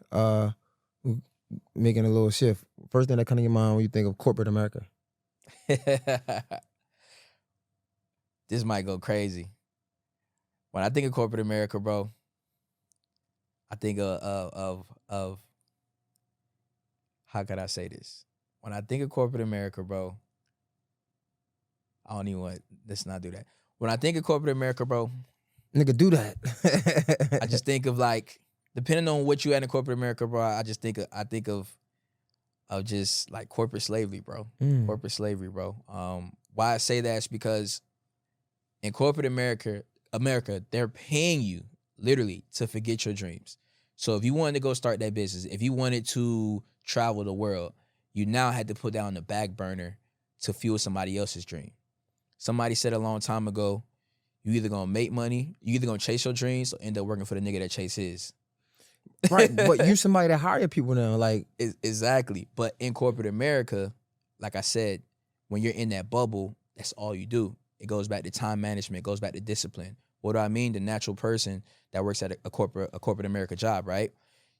Making a little shift. First thing that comes to your mind when you think of corporate America. This might go crazy. When I think of corporate America, bro, I think of how could I say this? When I think of corporate America, bro, I don't even want, let's not do that. When I think of corporate America, bro, nigga, do that. I just think of like, depending on what you had in corporate America, bro, I think of just like corporate slavery, bro. Corporate slavery, bro. Why I say that is because in corporate America, they're paying you literally to forget your dreams. So if you wanted to go start that business, if you wanted to travel the world, you now had to put that on the back burner to fuel somebody else's dream. Somebody said a long time ago, you either gonna make money, you either gonna chase your dreams or end up working for the nigga that chase his. Right, but you somebody that hire people now, like. Exactly. But in corporate America, like I said, when you're in that bubble, that's all you do. It goes back to time management, it goes back to discipline. What do I mean? The natural person that works at a corporate America job, right?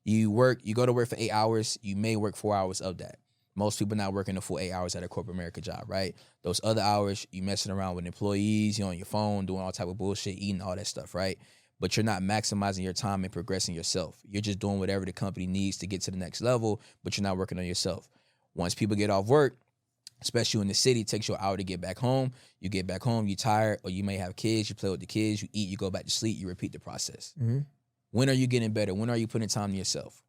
You go to work for 8 hours, you may work 4 hours of that. Most people not working the full 8 hours at a corporate America job, right? Those other hours, you messing around with employees, you're on your phone, doing all type of bullshit, eating all that stuff, right? But you're not maximizing your time and progressing yourself. You're just doing whatever the company needs to get to the next level, but you're not working on yourself. Once people get off work, especially in the city, it takes you an hour to get back home. You get back home, you're tired, or you may have kids, you play with the kids, you eat, you go back to sleep, you repeat the process. When are you getting better? When are you putting time to yourself?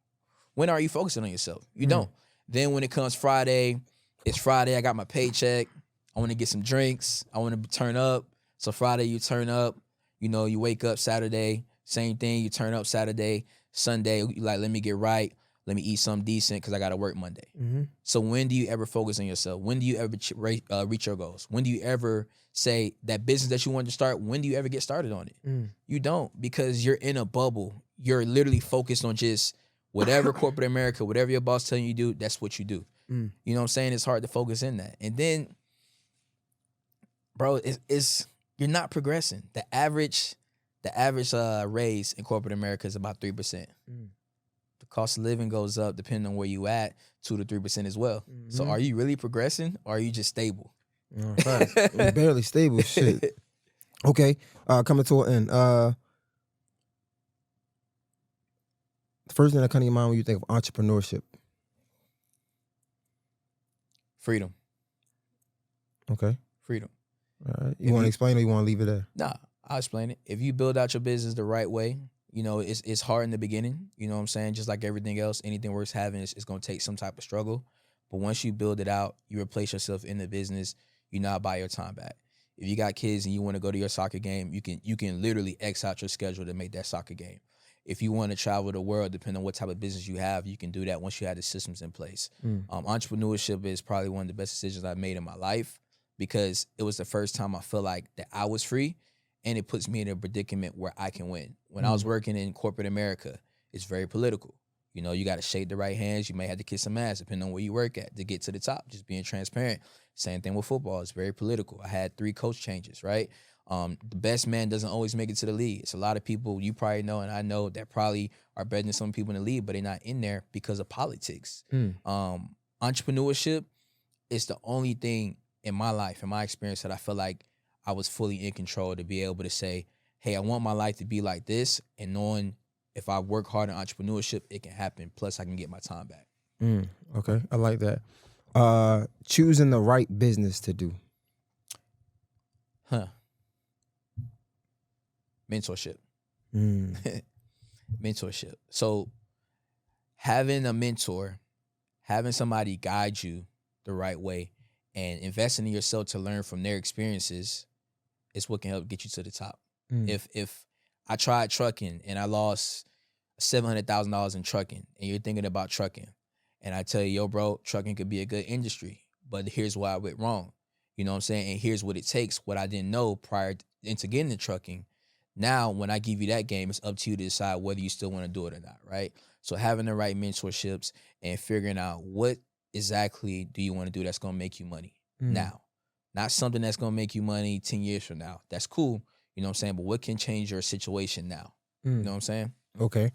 When are you focusing on yourself? You don't. Then when it comes Friday, it's Friday, I got my paycheck, I want to get some drinks, I want to turn up. So Friday you turn up, you know, you wake up Saturday, same thing, you turn up Saturday, Sunday, you like, let me get right, let me eat something decent because I got to work Monday. So when do you ever focus on yourself? When do you ever reach your goals? When do you ever say that business that you want to start, when do you ever get started on it? You don't, because you're in a bubble. You're literally focused on just whatever corporate America, whatever your boss telling you to do, that's what you do. You know what I'm saying? It's hard to focus in that. And then, bro, it's you're not progressing. The average raise in corporate America is about 3%. The cost of living goes up depending on where you at, 2 to 3% as well. So are you really progressing or are you just stable? It's barely stable. Shit. Okay, coming to an end. The first thing that comes to your mind when you think of entrepreneurship? Freedom. Okay. Freedom. All right. You want to explain or you want to leave it there? Nah, I'll explain it. If you build out your business the right way, you know, it's hard in the beginning. You know what I'm saying? Just like everything else, anything worth having is going to take some type of struggle. But once you build it out, you replace yourself in the business, you now buy your time back. If you got kids and you want to go to your soccer game, you can literally X out your schedule to make that soccer game. If you want to travel the world, depending on what type of business you have, you can do that once you have the systems in place. Entrepreneurship is probably one of the best decisions I've made in my life because it was the first time I felt like that I was free, and it puts me in a predicament where I can win. When I was working in corporate America, it's very political. You know, you got to shake the right hands. You may have to kiss some ass, depending on where you work at, to get to the top, just being transparent. Same thing with football. It's very political. I had 3 coach changes, right? The best man doesn't always make it to the league. It's a lot of people you probably know, and I know, that probably are better than some people in the league, but they're not in there because of politics. Entrepreneurship is the only thing in my life, in my experience, that I feel like I was fully in control to be able to say, hey, I want my life to be like this, and knowing if I work hard in entrepreneurship, it can happen. Plus, I can get my time back. Okay, I like that. Choosing the right business to do. Mentorship. Mentorship. So having a mentor, having somebody guide you the right way, and investing in yourself to learn from their experiences is what can help get you to the top. If I tried trucking and I lost $700,000 in trucking, and you're thinking about trucking, and I tell you, yo, bro, trucking could be a good industry, but here's why I went wrong. You know what I'm saying? And here's what it takes, what I didn't know prior to getting into trucking. Now, when I give you that game, it's up to you to decide whether you still want to do it or not, right? So having the right mentorships and figuring out what exactly do you want to do that's going to make you money now. Not something that's going to make you money 10 years from now. That's cool, you know what I'm saying? But what can change your situation now? You know what I'm saying? Okay.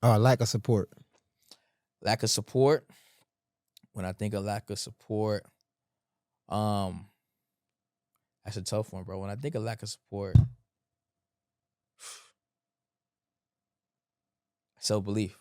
Lack of support. Lack of support. When I think of lack of support, that's a tough one, bro. When I think of lack of support, self-belief.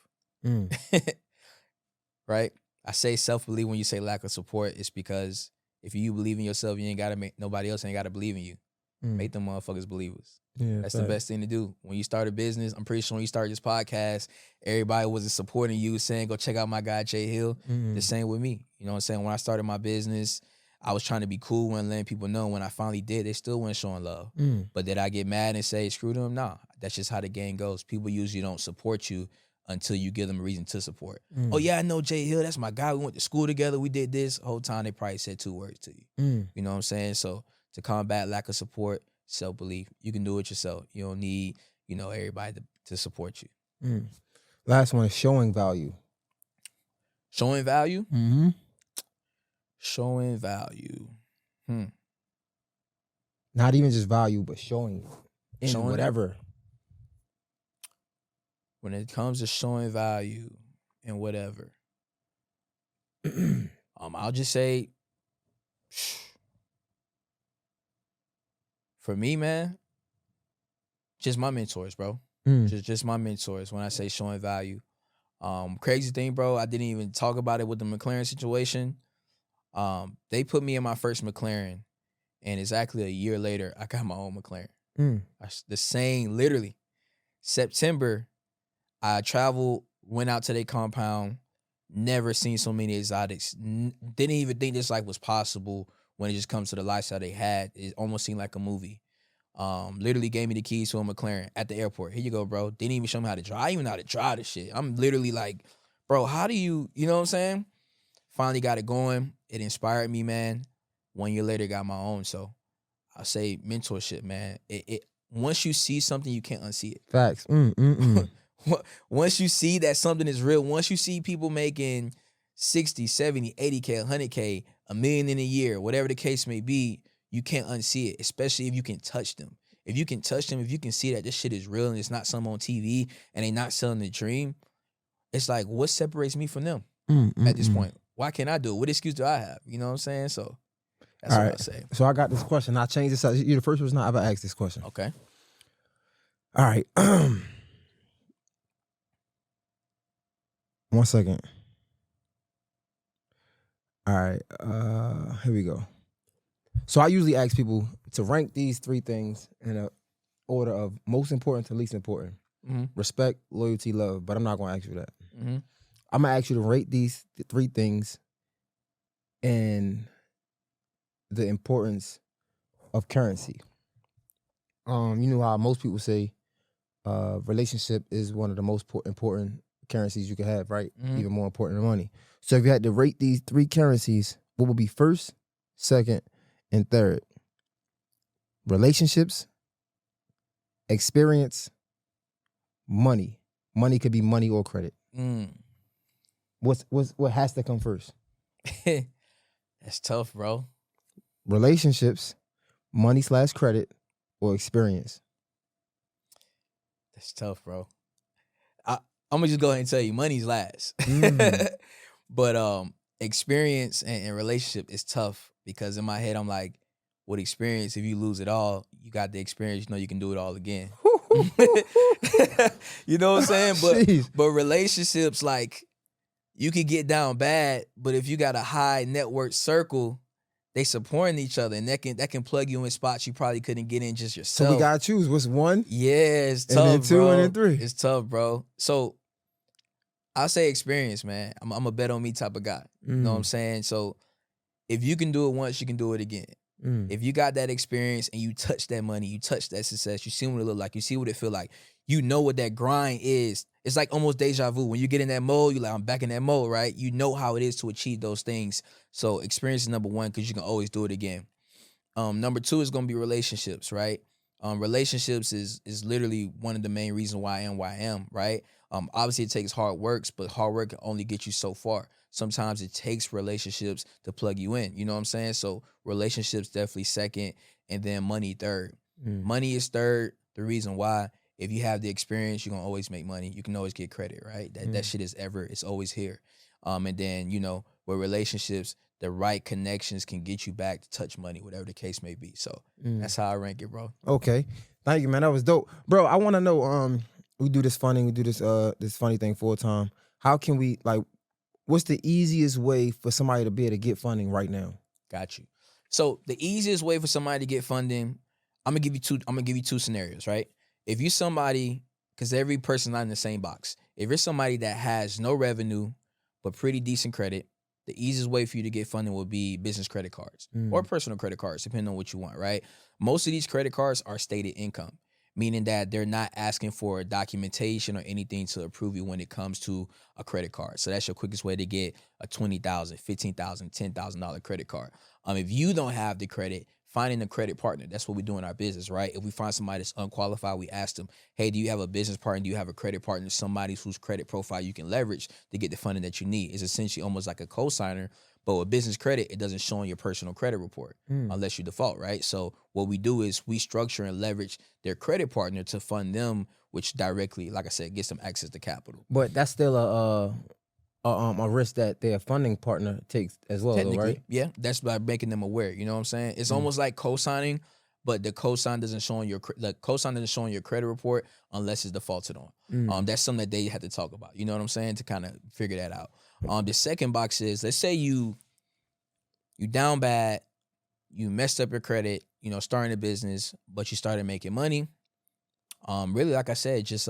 Right? I say self-belief when you say lack of support. It's because if you believe in yourself, you ain't got to make, nobody else ain't got to believe in you. Make them motherfuckers believers. Yeah, that's the best thing to do. When you start a business, I'm pretty sure when you start this podcast, everybody wasn't supporting you, saying, go check out my guy, Jay Hill. The same with me. You know what I'm saying? When I started my business, I was trying to be cool and letting people know. When I finally did, they still weren't showing love. But did I get mad and say, screw them? Nah. That's just how the game goes. People usually don't support you until you give them a reason to support. Oh, yeah, I know Jay Hill. That's my guy. We went to school together. We did this. The whole time they probably said 2 words to you. You know what I'm saying? So to combat lack of support, self-belief, you can do it yourself. You don't need, everybody to support you. Last one is showing value. Showing value? Showing value. Not even just value, but showing it in Showing whatever. When it comes to showing value in whatever, I'll just say, for me, man, just my mentors, bro. Just my mentors. When I say showing value, crazy thing, bro, I didn't even talk about it with the McLaren situation. They put me in my first McLaren, and exactly a year later, I got my own McLaren. The same, literally, September. I traveled, went out to their compound, never seen so many exotics. Didn't even think this life was possible when it just comes to the lifestyle they had. It almost seemed like a movie. Literally gave me the keys to a McLaren at the airport. Here you go, bro. Didn't even show me how to drive. I even know how to drive this shit. I'm literally like, bro, how do you know what I'm saying? Finally got it going. It inspired me, man. 1 year later, got my own. So I say mentorship, man. It once you see something, you can't unsee it. Facts. Once you see that something is real, once you see people making 60, 70, 80K, 100K, $1 million in a year, whatever the case may be, you can't unsee it, especially if you can touch them. If you can touch them, if you can see that this shit is real and it's not something on TV and they not selling the dream, it's like, what separates me from them at this point? Why can't I do it? What excuse do I have? You know what I'm saying? So that's what I say. So I got this question. I changed this up. You're the first person I ever asked this question. Okay. All right. 1 second. All right. Here we go. So I usually ask people to rank these 3 things in a order of most important to least important. Respect, loyalty, love. But I'm not going to ask you that. I'm going to ask you to rate these 3 things and the importance of currency. You know how most people say relationship is one of the most important currencies you can have, right? Even more important than money. So if you had to rate these 3 currencies, what would be first, second, and third? Relationships, experience, money. Money could be money or credit. What has to come first? That's tough, bro. Relationships, money/credit, or experience? That's tough, bro. I'm gonna just go ahead and tell you, money's last. But experience and relationship is tough because in my head I'm like, with experience, if you lose it all, you got the experience. You know you can do it all again. You know what I'm saying? But relationships, like, you could get down bad, but if you got a high network circle, they supporting each other, and that can plug you in spots you probably couldn't get in just yourself. So we gotta choose what's one. Yeah, it's tough, and then 2, bro. and then 3. It's tough, bro. So I'll say experience, man. I'm a bet on me type of guy. You know what I'm saying? So if you can do it once, you can do it again. If you got that experience and you touch that money, you touch that success, you see what it look like, you see what it feel like, you know what that grind is. It's like almost deja vu. When you get in that mode, you're like, I'm back in that mode, right? You know how it is to achieve those things. So experience is number 1 because you can always do it again. Number 2 is going to be relationships, right? Relationships is literally one of the main reasons why I am, right? Obviously, it takes hard work, but hard work can only get you so far. Sometimes it takes relationships to plug you in. You know what I'm saying? So relationships definitely second, and then money third. Money is third. The reason why, if you have the experience, you're going to always make money. You can always get credit, right? That shit it's always here. And then, you know, with relationships, the right connections can get you back to touch money, whatever the case may be. So that's how I rank it, bro. Okay. Thank you, man. That was dope. Bro, I want to know, we do this funny thing full time. How can we, like, what's the easiest way for somebody to be able to get funding right now? Got you. So the easiest way for somebody to get funding, I'm gonna give you 2 scenarios, right? If you somebody, because every person's not in the same box. If you're somebody that has no revenue but pretty decent credit, the easiest way for you to get funding will be business credit cards or personal credit cards, depending on what you want, right? Most of these credit cards are stated income, meaning that they're not asking for documentation or anything to approve you when it comes to a credit card. So that's your quickest way to get a $20,000, $15,000, $10,000 credit card. If you don't have the credit, finding a credit partner, that's what we do in our business, right? If we find somebody that's unqualified, we ask them, hey, do you have a business partner? Do you have a credit partner? Somebody whose credit profile you can leverage to get the funding that you need. It's essentially almost like a co-signer, but with business credit, it doesn't show on your personal credit report unless you default, right? So what we do is we structure and leverage their credit partner to fund them, which directly, like I said, gets them access to capital. But that's still a risk that their funding partner takes as well, though, right? Yeah, that's by making them aware. You know what I'm saying? It's almost like co-signing, but the co-sign doesn't show on your credit report unless it's defaulted on. That's something that they have to talk about. You know what I'm saying? To kind of figure that out. The second box is, let's say you down bad, you messed up your credit, you know, starting a business, but you started making money. Really, like I said, just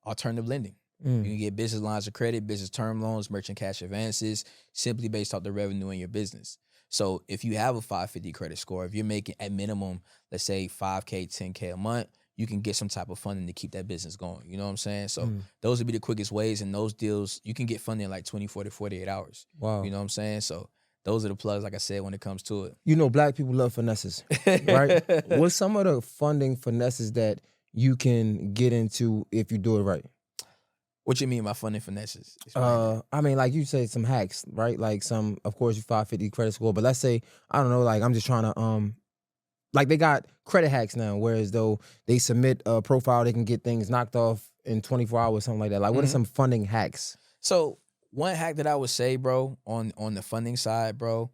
alternative lending. You can get business lines of credit, business term loans, merchant cash advances, simply based off the revenue in your business. So if you have a 550 credit score, if you're making at minimum, let's say $5K, $10K a month, you can get some type of funding to keep that business going. You know what I'm saying? So those would be the quickest ways, and those deals, you can get funding in like 24 to 48 hours. Wow. You know what I'm saying? So those are the plugs, like I said, when it comes to it. You know, black people love finesses, right? What's some of the funding finesses that you can get into if you do it right? What you mean by funding finesses? I mean, like you said, some hacks, right? Like some, of course, you 550 credit score, but let's say, I don't know, like I'm just trying to, like they got credit hacks now, whereas though they submit a profile, they can get things knocked off in 24 hours, something like that. Like what are some funding hacks? So one hack that I would say, bro, on the funding side, bro,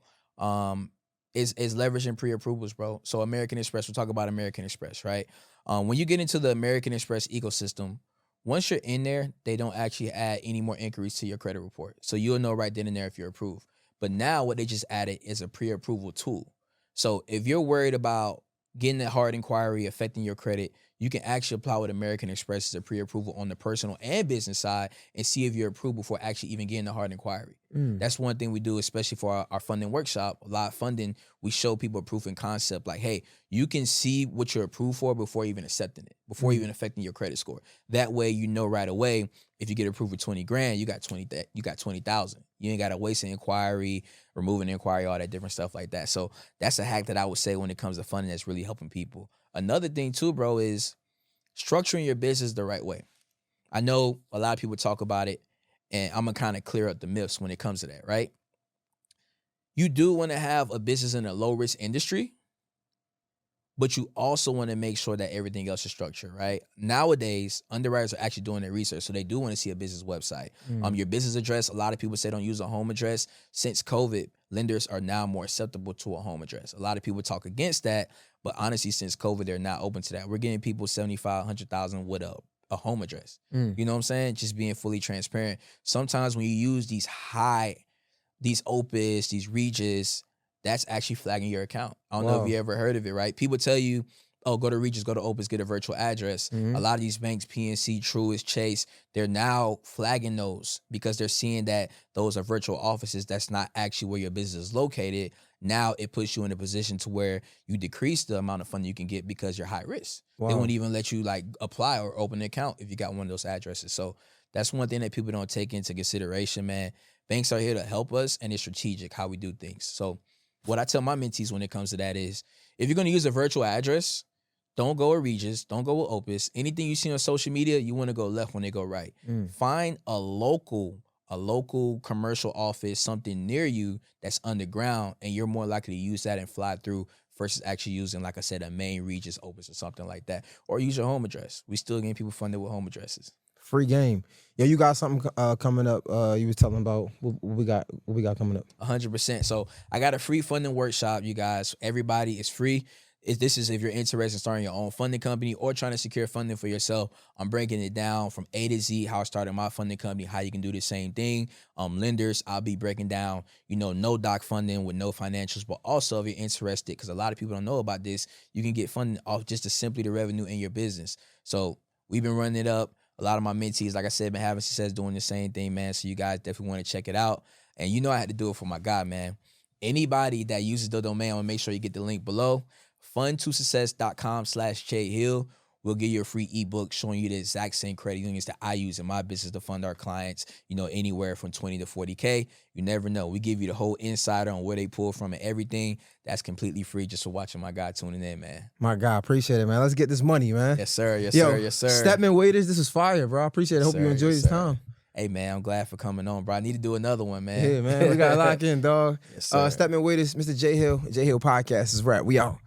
is leveraging pre-approvals, bro. So American Express, we'll talk about American Express, right? When you get into the American Express ecosystem, once you're in there, they don't actually add any more inquiries to your credit report. So you'll know right then and there if you're approved. But now what they just added is a pre-approval tool. So if you're worried about getting that hard inquiry affecting your credit, you can actually apply with American Express as a pre-approval on the personal and business side and see if you're approved before actually even getting the hard inquiry. That's one thing we do, especially for our funding workshop. A lot of funding, we show people proof in concept. Like, hey, you can see what you're approved for before even accepting it, before even affecting your credit score. That way, you know right away, if you get approved for 20 grand, you got 20,000. You ain't got to waste an inquiry, remove an inquiry, all that different stuff like that. So that's a hack that I would say when it comes to funding that's really helping people. Another thing too, bro, is structuring your business the right way. I know a lot of people talk about it, and I'm going to kind of clear up the myths when it comes to that, right? You do want to have a business in a low-risk industry, but you also want to make sure that everything else is structured, right? Nowadays, underwriters are actually doing their research, so they do want to see a business website. Your business address, a lot of people say don't use a home address. Since COVID, lenders are now more acceptable to a home address. A lot of people talk against that, but honestly, since COVID, they're not open to that. We're getting people 75, 100,000 with a home address. You know what I'm saying? Just being fully transparent. Sometimes when you use these Opus, these Regis, that's actually flagging your account. I don't know if you ever heard of it, right? People tell you, oh, go to Regis, go to Opus, get a virtual address. A lot of these banks, PNC, Truist, Chase, they're now flagging those because they're seeing that those are virtual offices. That's not actually where your business is located. Now it puts you in a position to where you decrease the amount of funding you can get because you're high risk. They won't even let you like apply or open an account if you got one of those addresses. So that's one thing that people don't take into consideration, man. Banks are here to help us, and it's strategic how we do things. So what I tell my mentees when it comes to that is, if you're going to use a virtual address, don't go with Regis, don't go with Opus. Anything you see on social media, you want to go left when they go right. Find a local commercial office, something near you that's underground, and you're more likely to use that and fly through versus actually using, like I said, a main Regis, Opus, or something like that. Or use your home address. We still getting people funded with home addresses. Free game. Yeah, you got something coming up. You was telling about what we got coming up. 100%. So I got a free funding workshop, you guys. Everybody, is free. This is if you're interested in starting your own funding company or trying to secure funding for yourself. I'm breaking it down from A to Z, how I started my funding company, how you can do the same thing. Lenders, I'll be breaking down, no doc funding with no financials, but also if you're interested, because a lot of people don't know about this, you can get funding off just simply the revenue in your business. So we've been running it up. A lot of my mentees, like I said, been having success doing the same thing, man. So you guys definitely want to check it out. And I had to do it for my guy, man. Anybody that uses the domain, I'm going to make sure you get the link below. fund2success.com/ChadeHill. We'll give you a free ebook showing you the exact same credit unions that I use in my business to fund our clients, anywhere from 20 to 40K. You never know. We give you the whole insider on where they pull from and everything. That's completely free just for watching my guy tuning in, man. My God, appreciate it, man. Let's get this money, man. Yes, sir. Yes, sir. Yes, sir. Stedman Waiters, this is fire, bro. I appreciate it. Hope you enjoyed this time. Hey, man, I'm glad for coming on, bro. I need to do another one, man. Yeah, man. We got to lock in, dog. Yes, sir. Stedman Waiters, Mr. J Hill Podcast is wrap. We out.